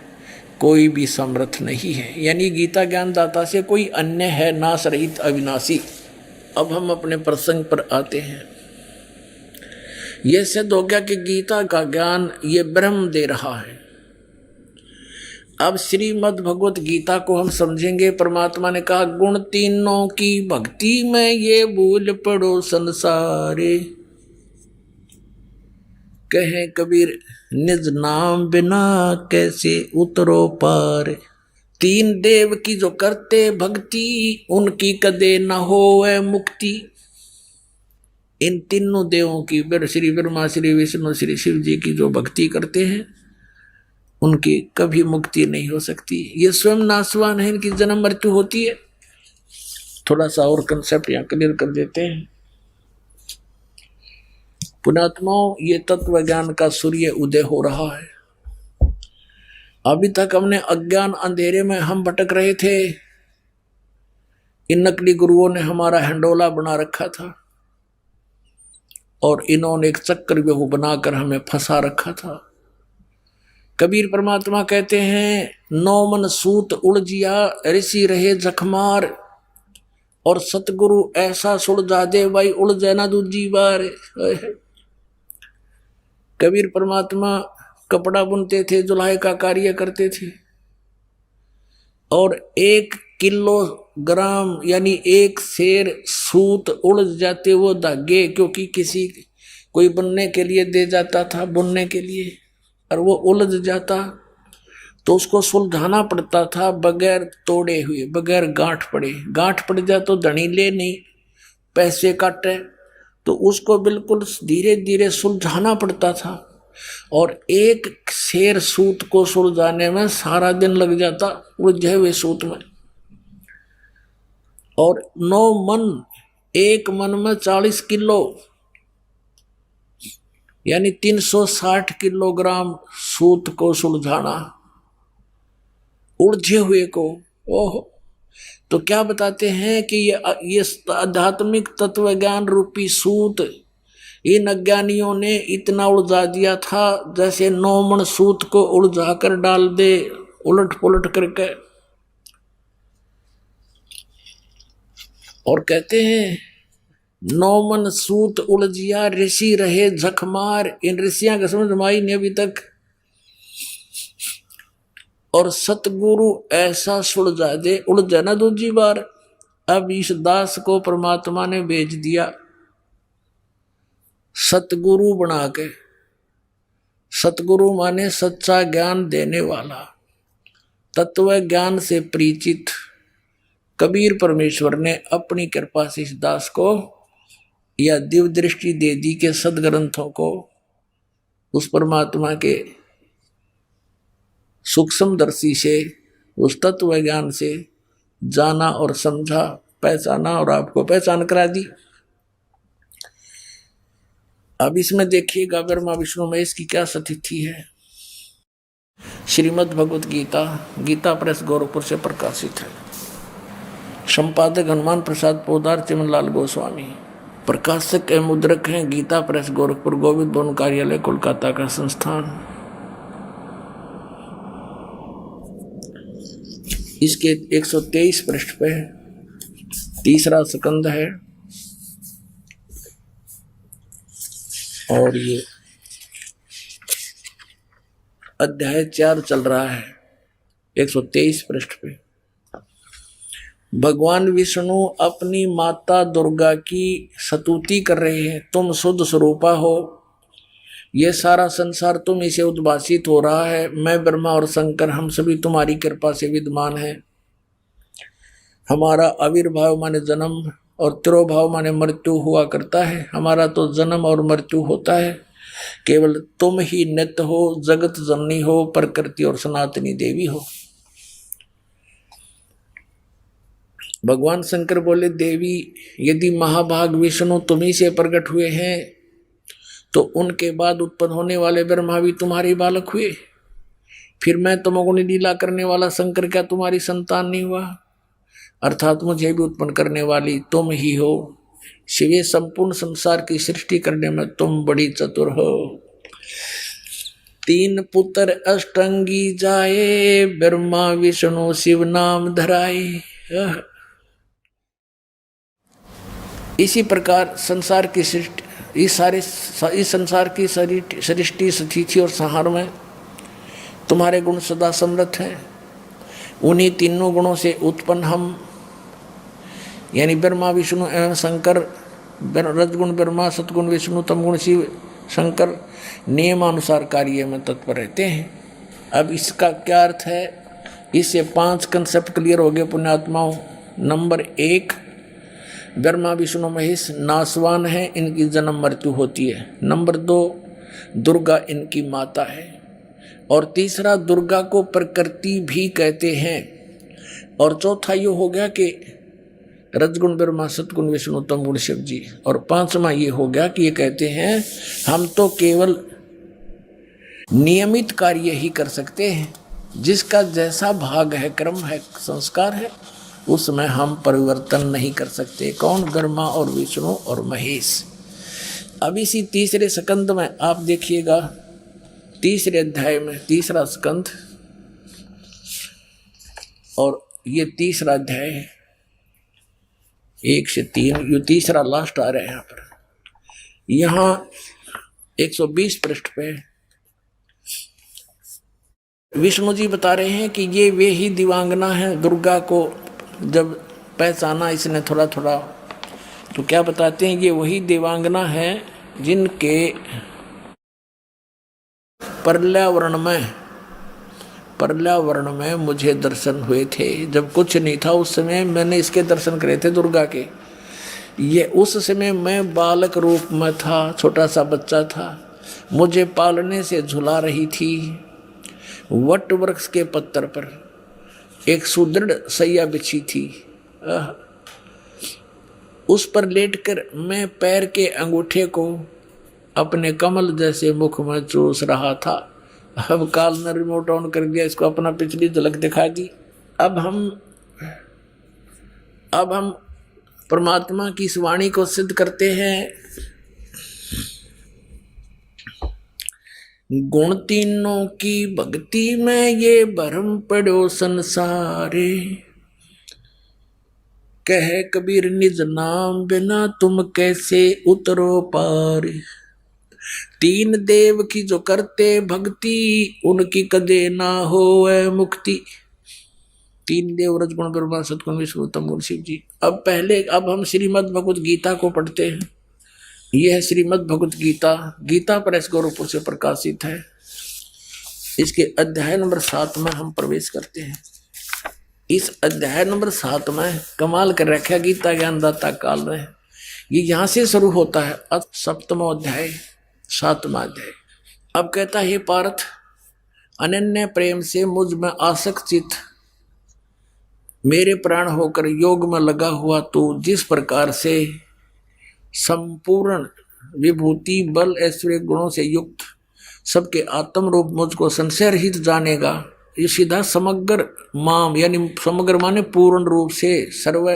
कोई भी समर्थ नहीं है, यानी गीता ज्ञानदाता से कोई अन्य है नाश रहित अविनाशी। अब हम अपने प्रसंग पर आते हैं। यह सिद्ध हो गया कि गीता का ज्ञान ये ब्रह्म दे रहा है। अब श्रीमद् भगवत गीता को हम समझेंगे। परमात्मा ने कहा, गुण तीनों की भक्ति में ये भूल पड़ो संसारे, कहे कबीर निज नाम बिना कैसे उतरो पार। तीन देव की जो करते भक्ति, उनकी कदे न होवे मुक्ति। इन तीनों देवों की, श्री ब्रह्मा, श्री विष्णु, श्री शिव जी की जो भक्ति करते हैं, उनकी कभी मुक्ति नहीं हो सकती। ये स्वयं नाशवान है, इनकी जन्म मृत्यु होती है। थोड़ा सा और कंसेप्ट यहाँ क्लियर कर देते हैं। पुण्यात्माओं, ये तत्व ज्ञान का सूर्य उदय हो रहा है। अभी तक हमने अज्ञान अंधेरे में हम भटक रहे थे। इन नकली गुरुओं ने हमारा हंडोला बना रखा था और इन्होंने एक चक्रव्यूह बनाकर हमें फंसा रखा था। कबीर परमात्मा कहते हैं, नौ मन सूत उलझिया ऋषि रहे जखमार, और सतगुरु ऐसा सुलझा दे भाई उलझे ना दूजी बार। कबीर परमात्मा कपड़ा बुनते थे, जुलाई का कार्य करते थे, और 1 किलोग्राम यानी 1 सेर सूत उलझ जाते वो धागे, क्योंकि किसी कोई बनने के लिए दे जाता था, बुनने के लिए, और वो उलझ जाता तो उसको सुलझाना पड़ता था बगैर तोड़े हुए, बगैर गांठ पड़े। गांठ पड़ जाए तो धनी ले नहीं, पैसे काटे, तो उसको बिल्कुल धीरे धीरे सुलझाना पड़ता था। और 1 सेर सूत को सुलझाने में सारा दिन लग जाता उलझे हुए सूत में। और 9 मन, 1 मन में 40 किलो यानी 360 किलोग्राम सूत को सुलझाना, उलझे हुए को। ओहो, तो क्या बताते हैं कि ये आध्यात्मिक तत्व ज्ञान रूपी सूत इन अज्ञानियों ने इतना उलझा दिया था, जैसे 9 मन सूत को उलझा कर डाल दे उलट पुलट करके। और कहते हैं 9 मन सूत उलझिया ऋषि रहे झकमार। इन ऋषियों का समझ में आई नहीं अभी तक। और सतगुरु ऐसा सुलझा दे, उलझा ना दूसरी बार। अब इस दास को परमात्मा ने भेज दिया सतगुरु बना के। सतगुरु माने सच्चा ज्ञान देने वाला, तत्व ज्ञान से परिचित। कबीर परमेश्वर ने अपनी कृपा से इस दास को या दिव्य दृष्टि दे दी के सदग्रंथों को उस परमात्मा के सूक्ष्म दर्शी से, उस तत्व ज्ञान से जाना और समझा, पहचाना और आपको पहचान करा दी। अब इसमें देखिएगा ब्रह्मा विष्णु महेश की क्या स्थिति है। श्रीमद् भगवत गीता, गीता प्रेस गोरखपुर से प्रकाशित है। संपादक हनुमान प्रसाद पोदार, चिमनलाल गोस्वामी। प्रकाशक एवं मुद्रक हैं गीता प्रेस गोरखपुर, गोविंद भवन कार्यालय कोलकाता का संस्थान। इसके 123 पृष्ठ पे 3रा स्कंद है और ये अध्याय 4 चल रहा है। 123 पृष्ठ पे भगवान विष्णु अपनी माता दुर्गा की स्तुति कर रहे हैं। तुम शुद्ध स्वरूपा हो, ये सारा संसार तुम इसे उद्भासित हो रहा है। मैं ब्रह्मा और शंकर हम सभी तुम्हारी कृपा से विद्यमान हैं। हमारा आविर्भाव माने जन्म और तिरोभाव माने मृत्यु हुआ करता है। हमारा तो जन्म और मृत्यु होता है, केवल तुम ही नित्य हो, जगत जननी हो, प्रकृति और सनातनी देवी हो। भगवान शंकर बोले, देवी यदि महाभाग विष्णु तुम्ही से प्रकट हुए हैं तो उनके बाद उत्पन्न होने वाले ब्रह्मा भी तुम्हारे बालक हुए। फिर मैं तमोगुणी लीला करने वाला शंकर क्या तुम्हारी संतान नहीं हुआ? अर्थात मुझे भी उत्पन्न करने वाली तुम ही हो। शिवे संपूर्ण संसार की सृष्टि करने में तुम बड़ी चतुर हो। 3 पुत्र अष्टंगी जाए, ब्रह्मा विष्णु शिव नाम धराए। इसी प्रकार संसार की सृष्टि, इस संसार की सृष्टि स्थिति और संहार में तुम्हारे गुण सदा समृद्ध हैं। उन्हीं तीनों गुणों से उत्पन्न हम यानी ब्रह्मा विष्णु एवं शंकर, रजगुण ब्रह्मा, सतगुण विष्णु, तमगुण शिव शंकर नियमानुसार कार्य में तत्पर रहते हैं। अब इसका क्या अर्थ है? इससे 5 कंसेप्ट क्लियर हो गए पुण्यात्माओं। नंबर 1, ब्रह्मा विष्णु महेश नासवान है, इनकी जन्म मृत्यु होती है। नंबर 2, दुर्गा इनकी माता है। और तीसरा, दुर्गा को प्रकृति भी कहते हैं। और चौथा ये हो गया कि रजगुण ब्रह्मा, सतगुण विष्णु, तमगुण शिव जी। और 5वां ये हो गया कि ये कहते हैं हम तो केवल नियमित कार्य ही कर सकते हैं, जिसका जैसा भाग है, क्रम है, संस्कार है, उसमें हम परिवर्तन नहीं कर सकते। कौन? ब्रह्मा और विष्णु और महेश। अब इसी 3रे स्कंद में आप देखिएगा, 3रे अध्याय में 3रा स्कंद और ये 3रा अध्याय है, 1 से 3, ये 3रा लास्ट आ रहा है। यहाँ पर यहाँ 120 पृष्ठ पे विष्णु जी बता रहे हैं कि ये वे ही दिवांगना है। दुर्गा को जब पहचाना इसने थोड़ा थोड़ा तो क्या बताते हैं, ये वही देवांगना है जिनके पर्यावरण में मुझे दर्शन हुए थे। जब कुछ नहीं था उस समय मैंने इसके दर्शन करे थे, दुर्गा के। ये उस समय मैं बालक रूप में था, छोटा सा बच्चा था। मुझे पालने से झुला रही थी। वट वृक्ष के पत्तर पर एक सुदृढ़ सैया बिछी थी। उस पर लेटकर मैं पैर के अंगूठे को अपने कमल जैसे मुख में चूस रहा था। अब काल ने रिमोट ऑन कर दिया, इसको अपना पिछली झलक दिखा दी। अब हम अब हम परमात्मा की इस वाणी को सिद्ध करते हैं। गुण तीनों की भक्ति में ये भरम पड़ो संसारे, कह कबीर निज नाम बिना तुम कैसे उतरो पार। तीन देव की जो करते भक्ति, उनकी कदे ना होए मुक्ति। तीन देव रजगुण ब्रह्मा सतगुण विष्णु तम गुण शिव जी। अब हम श्रीमद् भगवत गीता को पढ़ते हैं। यह है श्रीमद् भगवत गीता, गीता प्रेस गोरखपुर से प्रकाशित है। इसके अध्याय नंबर 7 में हम प्रवेश करते हैं। इस अध्याय नंबर 7 में कमाल कर रखा गीता ज्ञानदाता काल में। ये यहां से शुरू होता है, 7वां अध्याय 7वां अध्याय। अब कहता है, पार्थ अनन्य प्रेम से मुझ में आसक्त चित मेरे प्राण होकर योग में लगा हुआ तू जिस प्रकार से संपूर्ण विभूति बल ऐश्वर्य गुणों से युक्त सबके आत्म रूप मुझको संशय रहित जानेगा। ये सीधा समग्र माम यानी समग्र माने पूर्ण रूप से सर्व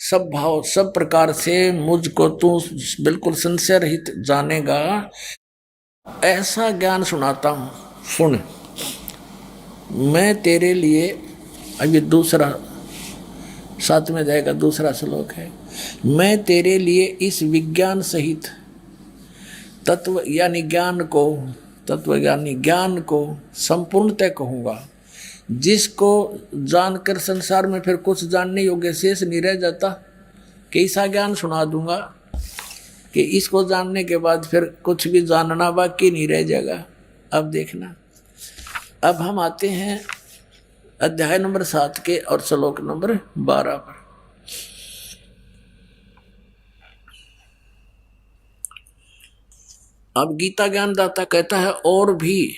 सब भाव सब प्रकार से मुझको तू बिल्कुल संशय रहित जानेगा, ऐसा ज्ञान सुनाता हूं। सुन, मैं तेरे लिए, अब ये दूसरा 7वें अध्याय का दूसरा श्लोक है। मैं तेरे लिए इस विज्ञान सहित तत्व यानी ज्ञान को, तत्व यानी ज्ञान को संपूर्णतः कहूँगा, जिसको जानकर संसार में फिर कुछ जानने योग्य शेष नहीं रह जाता। कि ऐसा ज्ञान सुना दूंगा कि इसको जानने के बाद फिर कुछ भी जानना बाकी नहीं रह जाएगा। अब देखना, अब हम आते हैं अध्याय नंबर 7 के और श्लोक नंबर 12 पर। अब गीता ज्ञानदाता कहता है, और भी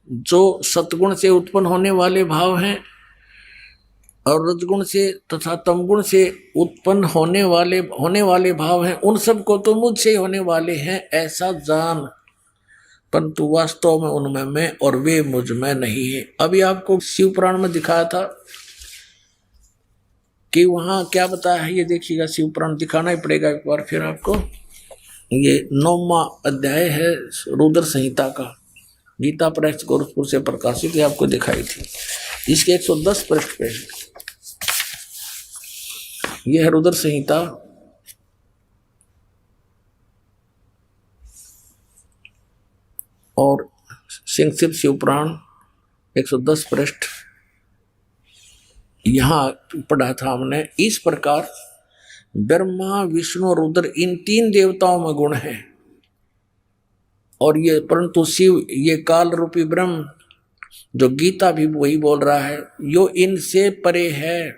जो सतगुण से उत्पन्न होने वाले भाव हैं और रजगुण से तथा तमगुण से उत्पन्न होने वाले भाव हैं, उन सब को तो मुझसे होने वाले हैं ऐसा जान, परंतु वास्तव में उनमें मैं और वे मुझ में नहीं है। अभी आपको शिव पुराण में दिखाया था कि वहां क्या बताया है, ये देखिएगा। शिव पुराण दिखाना ही पड़ेगा एक बार फिर आपको। ये 9वां अध्याय है रुद्र संहिता का, गीता प्रेस गोरखपुर से प्रकाशित, ये आपको दिखाई थी। इसके 110 पृष्ठ पे यह है रुद्र संहिता। और संक्षिप्त शिव पुराण 110 पृष्ठ यहां पढ़ा था हमने। इस प्रकार ब्रह्मा विष्णु रुद्र इन 3 देवताओं में गुण है, और ये परंतु शिव ये काल रूपी ब्रह्म, जो गीता भी वही बोल रहा है, यो इनसे परे है।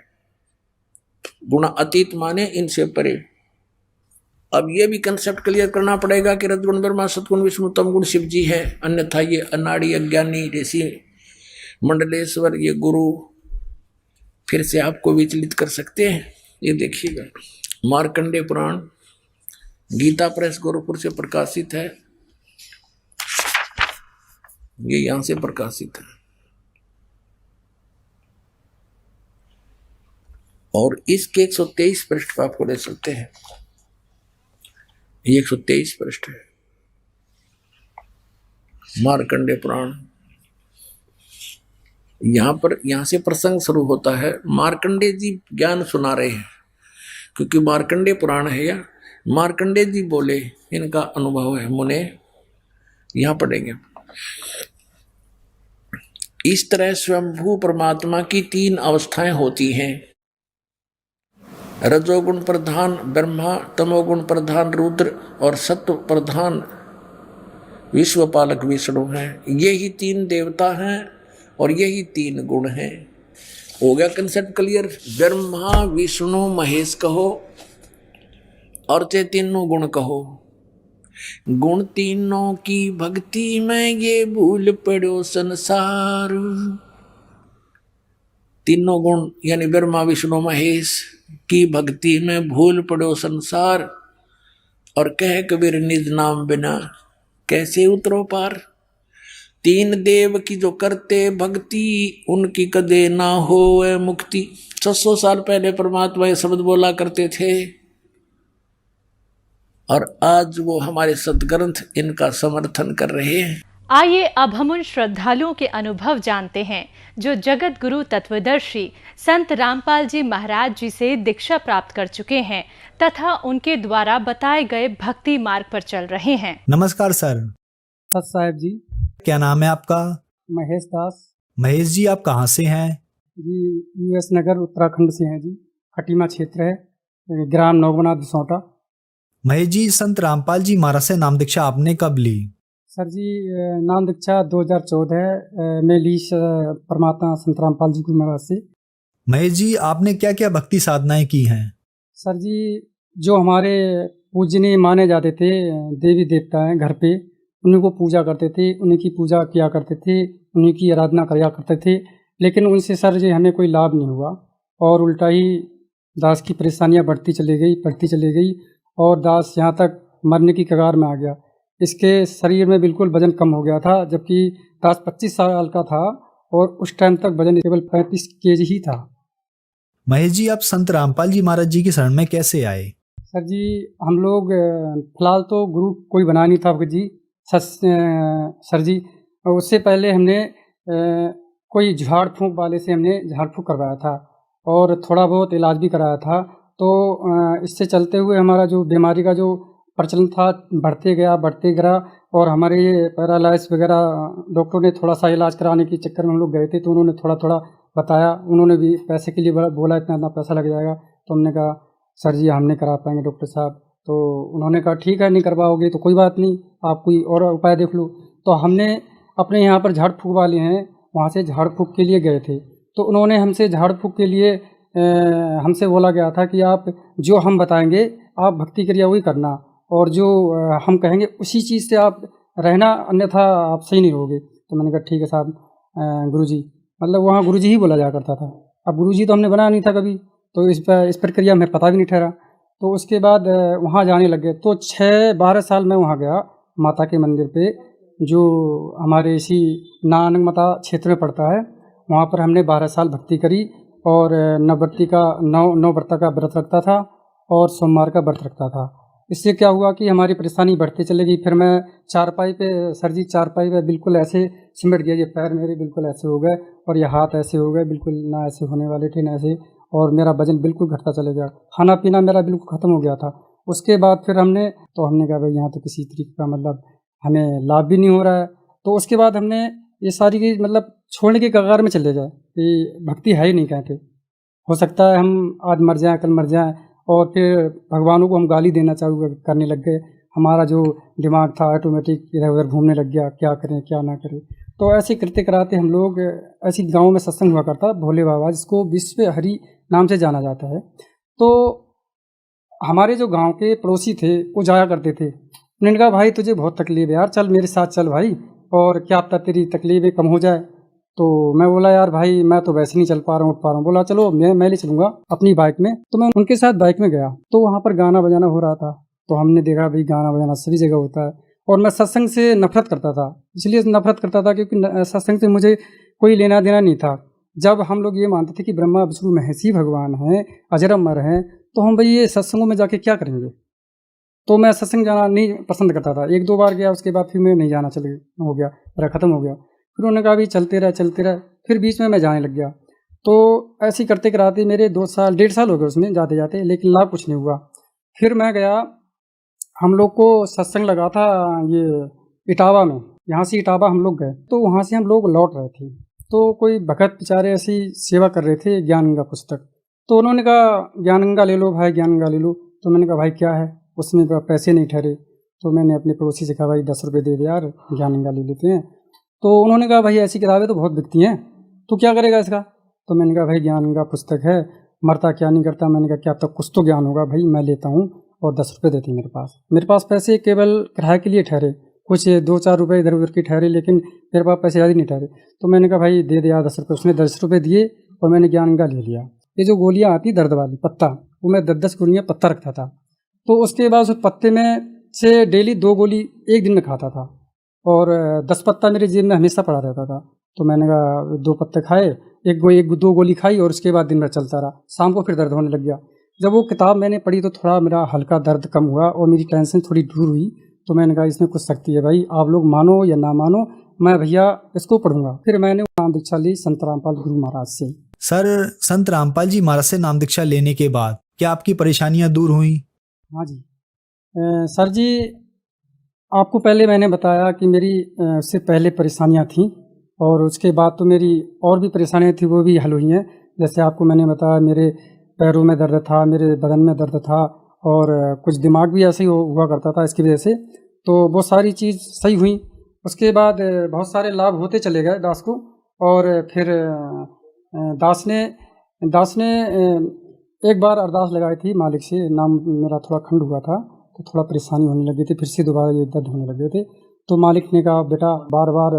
गुण अतीत माने इनसे परे। अब ये भी कंसेप्ट क्लियर करना पड़ेगा कि रजगुण ब्रह्मा सतगुण विष्णु तमगुण शिव जी है, अन्यथा ये अनाड़ी अज्ञानी ऋषि मंडलेश्वर ये गुरु फिर से आपको विचलित कर सकते हैं। ये देखिएगा, मार्कंडे पुराण गीता प्रेस गोरखपुर से प्रकाशित है, ये यहां से प्रकाशित है। और इसके 123 पृष्ठ पर आपको ले सकते हैं, ये 123 पृष्ठ है मार्कंडे पुराण। यहां से प्रसंग शुरू होता है। मार्कंडे जी ज्ञान सुना रहे हैं, क्योंकि मार्कंडे पुराण है या मार्कंडे जी बोले, इनका अनुभव है मुने। यहां पढ़ेंगे, इस तरह स्वयंभू परमात्मा की 3 अवस्थाएं होती हैं। रजोगुण प्रधान ब्रह्मा, तमोगुण प्रधान रुद्र और सत्व प्रधान विश्वपालक विष्णु हैं। यही 3 देवता हैं और यही 3 गुण हैं। हो गया कंसेप्ट क्लियर। ब्रह्मा विष्णु महेश कहो और ते तीनों गुण कहो। गुण तीनों की भक्ति में ये भूल पड़ो संसार। तीनों गुण यानी ब्रह्मा विष्णु महेश की भक्ति में भूल पड़ो संसार, और कह कबीर निज नाम बिना कैसे उतरो पार। तीन देव की जो करते भक्ति उनकी कदे ना हो मुक्ति। 600 साल पहले परमात्मा ये शब्द बोला करते थे और आज वो हमारे सदग्रंथ इनका समर्थन कर रहे हैं। आइए अब हम उन श्रद्धालुओं के अनुभव जानते हैं जो जगत गुरु तत्वदर्शी संत रामपाल जी महाराज जी से दीक्षा प्राप्त कर चुके हैं तथा उनके द्वारा बताए गए भक्ति मार्ग पर चल रहे हैं। नमस्कार सर। सत साहेब जी। क्या नाम है आपका? महेश दास। महेश जी, आप कहाँ से हैं? जी यूएस नगर उत्तराखंड से हैं जी। खटीमा क्षेत्र है, ग्राम नौगना दिसौटा। महेश जी, संत रामपाल जी महाराज से नाम दीक्षा आपने कब ली? सर जी नाम दीक्षा 2014 में ली परमात्मा संत रामपाल जी को महाराज से। महेश जी, आपने क्या क्या भक्ति साधनाएं की हैं? सर जी जो हमारे पूजनीय माने जाते थे देवी देवता हैं घर पे, उन्हीं को पूजा करते थे, उन्हीं की पूजा किया करते थे, उन्हीं की आराधना किया करते थे। लेकिन उनसे सर जी हमें कोई लाभ नहीं हुआ और उल्टा ही दास की परेशानियां बढ़ती चली गई और दास यहाँ तक मरने की कगार में आ गया। इसके शरीर में बिल्कुल वजन कम हो गया था, जबकि दास 25 साल का था और उस टाइम तक वजन केवल 35 केजी ही था। महेश जी, आप संत रामपाल जी महाराज जी की शरण में कैसे आए? सर जी हम लोग फिलहाल तो गुरु कोई बना नहीं था जी सर जी। उससे पहले हमने कोई झाड़ फूंक वाले से हमने झाड़ फूंक करवाया था और थोड़ा बहुत इलाज भी कराया था। तो इससे चलते हुए हमारा जो बीमारी का जो प्रचलन था बढ़ते गया और हमारे ये पैरालाइज वगैरह डॉक्टरों ने थोड़ा सा इलाज कराने के चक्कर में हम लोग गए थे, तो उन्होंने थोड़ा बताया। उन्होंने भी पैसे के लिए बोला इतना पैसा लग जाएगा। तो हमने कहा सर जी हम नहीं करा पाएंगे डॉक्टर साहब। तो उन्होंने कहा ठीक है नहीं करवाओगे तो कोई बात नहीं, आप कोई और उपाय देख लो। तो हमने अपने यहाँ पर झाड़ फूँक वाले हैं, वहाँ से झाड़ फूँक के लिए गए थे। तो उन्होंने हमसे झाड़ फूँक के लिए हमसे बोला गया था कि आप जो हम बताएंगे आप भक्ति क्रिया वही करना और जो हम कहेंगे उसी चीज़ से आप रहना, अन्यथा आप सही नहीं होगे। तो मैंने कहा ठीक है साहब गुरुजी, मतलब वहाँ गुरुजी ही बोला जा करता था। अब गुरुजी तो हमने बनाया नहीं था कभी, तो इस प्रक्रिया हमें पता भी नहीं ठहरा। तो उसके बाद वहाँ जाने लग गए। तो 6-12 साल मैं वहाँ गया माता के मंदिर पे, जो हमारे इसी नानक माता क्षेत्र में पड़ता है। वहाँ पर हमने 12 साल भक्ति करी और नौ व्रत का व्रत रखता था और सोमवार का व्रत रखता था। इससे क्या हुआ कि हमारी परेशानी बढ़ती चली गई। फिर मैं चारपाई पे बिल्कुल ऐसे सिमट गया, ये पैर मेरे बिल्कुल ऐसे हो गए और ये हाथ ऐसे हो गए, बिल्कुल ना ऐसे होने वाले थे ना ऐसे, और मेरा वजन बिल्कुल घटता चले गया। खाना पीना मेरा बिल्कुल ख़त्म हो गया था। उसके बाद फिर हमने कहा भाई यहाँ तो किसी तरीके का मतलब हमें लाभ भी नहीं हो रहा है। तो उसके बाद हमने ये सारी की मतलब छोड़ने के कगार में चले गए कि भक्ति है ही नहीं कहते। हो सकता है हम आज मर जाएं कल मर जाएं, और फिर भगवानों को हम गाली देना चालू करने लग गए। हमारा जो दिमाग था ऑटोमेटिक इधर उधर घूमने लग गया, क्या करें क्या ना करें। तो ऐसे करते कराते हम लोग ऐसी गाँव में सत्संग हुआ करता भोले बाबा, जिसको विश्व हरि नाम से जाना जाता है। तो हमारे जो गांव के पड़ोसी थे वो जाया करते थे। उन्होंने कहा भाई तुझे बहुत तकलीफ है यार, चल मेरे साथ चल भाई, और क्या पता तेरी तकलीफें कम हो जाए। तो मैं बोला यार भाई मैं तो वैसे नहीं चल पा रहा हूँ उठ पा रहा हूँ। बोला चलो मैं ले चलूँगा अपनी बाइक में। तो मैं उनके साथ बाइक में गया, तो वहाँ पर गाना बजाना हो रहा था। तो हमने देखा भाई गाना बजाना सभी जगह होता है, और मैं सत्संग से नफरत करता था। इसलिए नफरत करता था क्योंकि सत्संग से मुझे कोई लेना देना नहीं था। जब हम लोग ये मानते थे कि ब्रह्मा विष्णु महेश ही भगवान हैं, अजर अमर हैं, तो हम भाई ये सत्संगों में जाके क्या करेंगे। तो मैं सत्संग जाना नहीं पसंद करता था। 1-2 बार गया, उसके बाद फिर मैं नहीं जाना हो गया, मेरा ख़त्म हो गया। फिर उन्होंने कहा भाई चलते रहे। फिर बीच में मैं जाने लग गया। तो ऐसे ही करते कराते मेरे 1.5 साल हो गए उसमें जाते जाते, लेकिन लाभ कुछ नहीं हुआ। फिर मैं गया, हम लोग को सत्संग लगा था ये इटावा में, यहाँ से इटावा हम लोग गए। तो वहाँ से हम लोग लौट रहे थे, तो कोई भगत बेचारे ऐसी सेवा कर रहे थे ज्ञान गंगा पुस्तक। तो उन्होंने कहा ज्ञान गंगा ले लो भाई, ज्ञान गंगा ले लो। तो मैंने कहा भाई क्या है, उसमें पैसे नहीं ठहरे। तो मैंने अपने पड़ोसी से कहा भाई 10 रुपये दे दे यार, ज्ञान गंगा ले लेते हैं। तो उन्होंने कहा भाई ऐसी किताबें तो बहुत बिकती हैं, तो क्या करेगा इसका। तो मैंने कहा भाई ज्ञान गंगा पुस्तक है, मरता क्या नहीं करता। मैंने कहा क्या अब तक कुछ तो ज्ञान होगा भाई, मैं लेता हूँ। और 10 रुपये देते मेरे पास पैसे केवल किराए के लिए ठहरे, कुछ 2-4 रुपये इधर उधर के ठहरे, लेकिन मेरे पास पैसे ज़्यादा नहीं ठहरे। तो मैंने कहा भाई दे यार 10 रुपये। उसने 10 रुपये दिए और मैंने ज्ञान गंगा ले लिया। ये जो गोलियाँ आती दर्द वाली पत्ता, वो मैं 10-10 गोलियाँ पत्ता रखता था। तो उसके बाद उस पत्ते में से डेली 2 गोली एक दिन में खाता था। और 10 पत्ता मेरी जेब में हमेशा पड़ा रहता था। तो मैंने कहा 2 पत्ते खाए, 2 गोली खाई और उसके बाद दिन भर चलता रहा। शाम को फिर दर्द होने लग गया। जब वो किताब मैंने पढ़ी तो थोड़ा मेरा हल्का दर्द कम हुआ और मेरी टेंशन थोड़ी दूर हुई। तो मैंने कहा इसमें कुछ शक्ति है भाई, आप लोग मानो या ना मानो, मैं भैया इसको पढ़ूंगा। फिर मैंने नाम दीक्षा ली संत रामपाल गुरु महाराज से। सर, संत रामपाल जी महाराज से नाम दीक्षा लेने के बाद क्या आपकी परेशानियां दूर हुई? हाँ जी सर जी, आपको पहले मैंने बताया कि मेरी उससे पहले परेशानियां थीं और उसके बाद तो मेरी और भी परेशानियां थी, वो भी हल हुई हैं। जैसे आपको मैंने बताया मेरे पैरों में दर्द था, मेरे बदन में दर्द था और कुछ दिमाग भी ऐसे ही हुआ करता था इसकी वजह से। तो वो सारी चीज़ सही हुई। उसके बाद बहुत सारे लाभ होते चले गए दास को। और फिर दास ने एक बार अरदास लगाई थी मालिक से। नाम मेरा थोड़ा खंड हुआ था तो थोड़ा परेशानी होने लगी थी, फिर से दोबारा ये दर्द होने लगे थे। तो मालिक ने कहा बेटा बार बार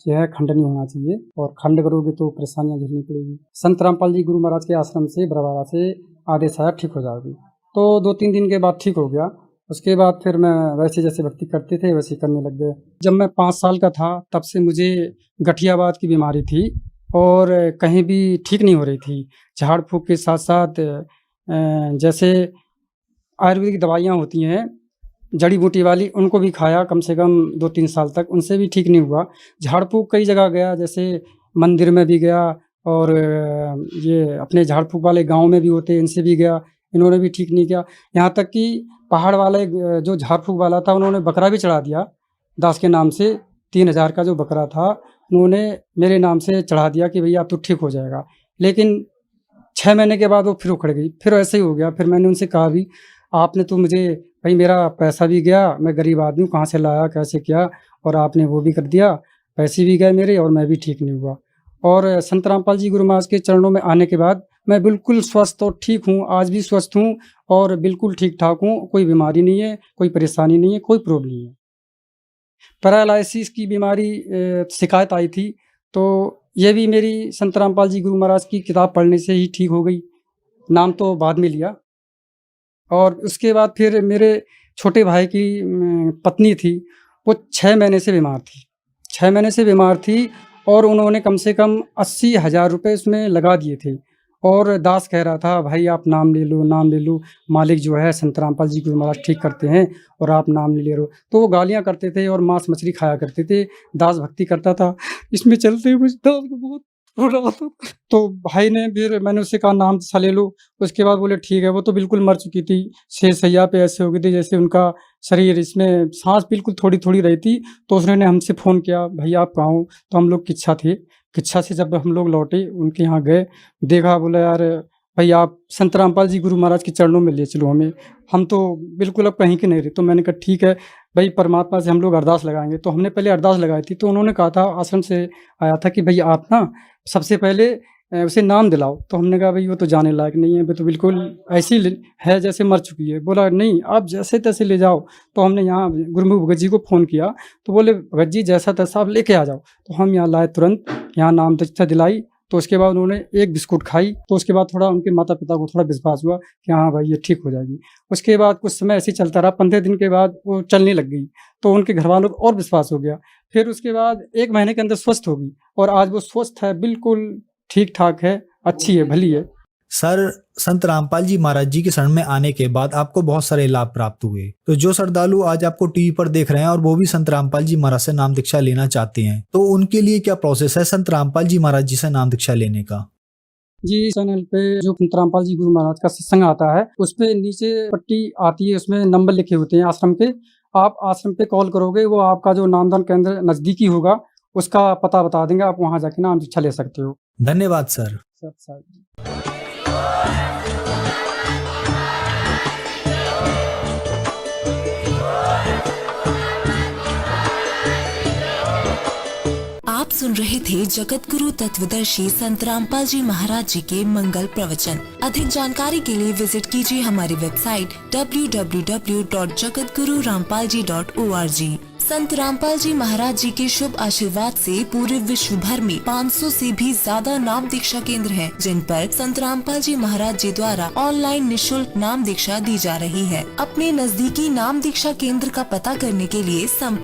जो है खंड नहीं होना चाहिए और खंड करोगे तो परेशानियां झेलनी पड़ेगी। संत रामपाल जी गुरु महाराज के आश्रम से बरवाड़ा से आदेश आया ठीक हो जाओगी। तो 2-3 दिन के बाद ठीक हो गया। उसके बाद फिर मैं वैसे जैसे भक्ति करते थे वैसे करने लग गए। जब मैं 5 साल का था तब से मुझे गठियावात की बीमारी थी और कहीं भी ठीक नहीं हो रही थी। झाड़ फूँक के साथ साथ जैसे आयुर्वेदिक दवाइयाँ होती हैं जड़ी बूटी वाली, उनको भी खाया कम से कम 2-3 साल तक, उनसे भी ठीक नहीं हुआ। झाड़ फूँक कई जगह गया, जैसे मंदिर में भी गया और ये अपने झाड़ फूँक वाले गांव में भी होते इनसे भी गया, इन्होंने भी ठीक नहीं किया। यहाँ तक कि पहाड़ वाले जो झाड़ फूँक वाला था उन्होंने बकरा भी चढ़ा दिया दास के नाम से। 3000 का जो बकरा था उन्होंने मेरे नाम से चढ़ा दिया कि भैया अब तो ठीक हो जाएगा। लेकिन 6 महीने के बाद वो फिर उखड़ गई, फिर ऐसे ही हो गया। फिर मैंने उनसे कहा भी आपने तो मुझे, भाई मेरा पैसा भी गया, मैं गरीब आदमी हूँ, कहाँ से लाया कैसे किया, और आपने वो भी कर दिया, पैसे भी गए मेरे और मैं भी ठीक नहीं हुआ। और संत रामपाल जी गुरु महाराज के चरणों में आने के बाद मैं बिल्कुल स्वस्थ और ठीक हूँ, आज भी स्वस्थ हूँ और बिल्कुल ठीक ठाक हूँ। कोई बीमारी नहीं है, कोई परेशानी नहीं है, कोई प्रॉब्लम नहीं है। पैरालिसिस की बीमारी शिकायत आई थी तो ये भी मेरी संत रामपाल जी गुरु महाराज की किताब पढ़ने से ही ठीक हो गई। नाम तो बाद में लिया। और उसके बाद फिर मेरे छोटे भाई की पत्नी थी, वो 6 महीने से बीमार थी। 6 महीने से बीमार थी और उन्होंने कम से कम 80,000 रुपये उसमें लगा दिए थे। और दास कह रहा था भाई आप नाम ले लो, नाम ले लो, मालिक जो है संत रामपाल जी गुरु महाराज ठीक करते हैं और आप नाम ले रहे हो। तो वो गालियाँ करते थे और मांस मछली खाया करते थे। दास भक्ति करता था, इसमें चलते हुए दास को बहुत हो रहा था। तो भाई ने फिर मैंने उससे कहा नाम सा ले लो। उसके बाद बोले ठीक है। वो तो बिल्कुल मर चुकी थी, सैया पे ऐसे हो गई थी जैसे उनका शरीर, इसमें सांस बिल्कुल थोड़ी थोड़ी रही थी। तो उसने हमसे फ़ोन किया भैया आप कहाँ हो। तो हम लोग किच्छा थे। किच्छा से जब हम लोग लौटे उनके यहाँ गए, देखा, बोला यार भाई आप संत रामपाल जी गुरु महाराज के चरणों में ले चलो हमें, हम तो बिल्कुल अब कहीं के नहीं रहे। तो मैंने कहा ठीक है भाई, परमात्मा से हम लोग अरदास लगाएंगे। तो हमने पहले अरदास लगाई थी। तो उन्होंने कहा था, आश्रम से आया था कि भाई आप ना सबसे पहले उसे नाम दिलाओ। तो हमने कहा भाई वो तो जाने लायक नहीं है, वो तो बिल्कुल ऐसी है जैसे मर चुकी है। बोला नहीं आप जैसे तैसे ले जाओ। तो हमने यहाँ गुरुमुख भगत जी को फ़ोन किया तो बोले भगत जी जैसा तैसा आप लेके आ जाओ। तो हम यहाँ लाए, तुरंत यहाँ नाम दीक्षा दिलाई। तो उसके बाद उन्होंने एक बिस्कुट खाई। तो उसके बाद थोड़ा उनके माता पिता को थोड़ा विश्वास हुआ कि हाँ भाई ये ठीक हो जाएगी। उसके बाद कुछ समय ऐसे ही चलता रहा। 15 दिन के बाद वो चलने लग गई तो उनके घर वालों को और विश्वास हो गया। फिर उसके बाद 1 महीने के अंदर स्वस्थ होगी और आज वो स्वस्थ है, बिल्कुल ठीक ठाक है, अच्छी है, भली है। सर, संत रामपाल जी महाराज जी के शरण में आने के बाद आपको बहुत सारे लाभ प्राप्त हुए। तो जो श्रद्धालु आज आपको टीवी पर देख रहे हैं और वो भी संत रामपाल जी महाराज से नाम दीक्षा लेना चाहते हैं, तो उनके लिए क्या प्रोसेस है संत रामपाल जी महाराज जी से नाम दीक्षा लेने का? जी, चैनल पे जो संत रामपाल जी गुरु महाराज का सत्संग आता है उस पे नीचे पट्टी आती है, उसमें नंबर लिखे होते हैं आश्रम के। आप आश्रम पे कॉल करोगे, वो आपका जो नामदान केंद्र नजदीकी होगा उसका पता बता देंगे, आप वहाँ जाके नाम दीक्षा ले सकते हो। धन्यवाद सर। आप सुन रहे थे जगत गुरु तत्वदर्शी संत रामपाल जी महाराज जी के मंगल प्रवचन। अधिक जानकारी के लिए विजिट कीजिए हमारी वेबसाइट www.jagatgururampalji.org। संत रामपाल जी महाराज जी के शुभ आशीर्वाद से पूरे विश्व भर में 500 से भी ज्यादा नाम दीक्षा केंद्र हैं, जिन पर संत रामपाल जी महाराज जी द्वारा ऑनलाइन निःशुल्क नाम दीक्षा दी जा रही है। अपने नजदीकी नाम दीक्षा केंद्र का पता करने के लिए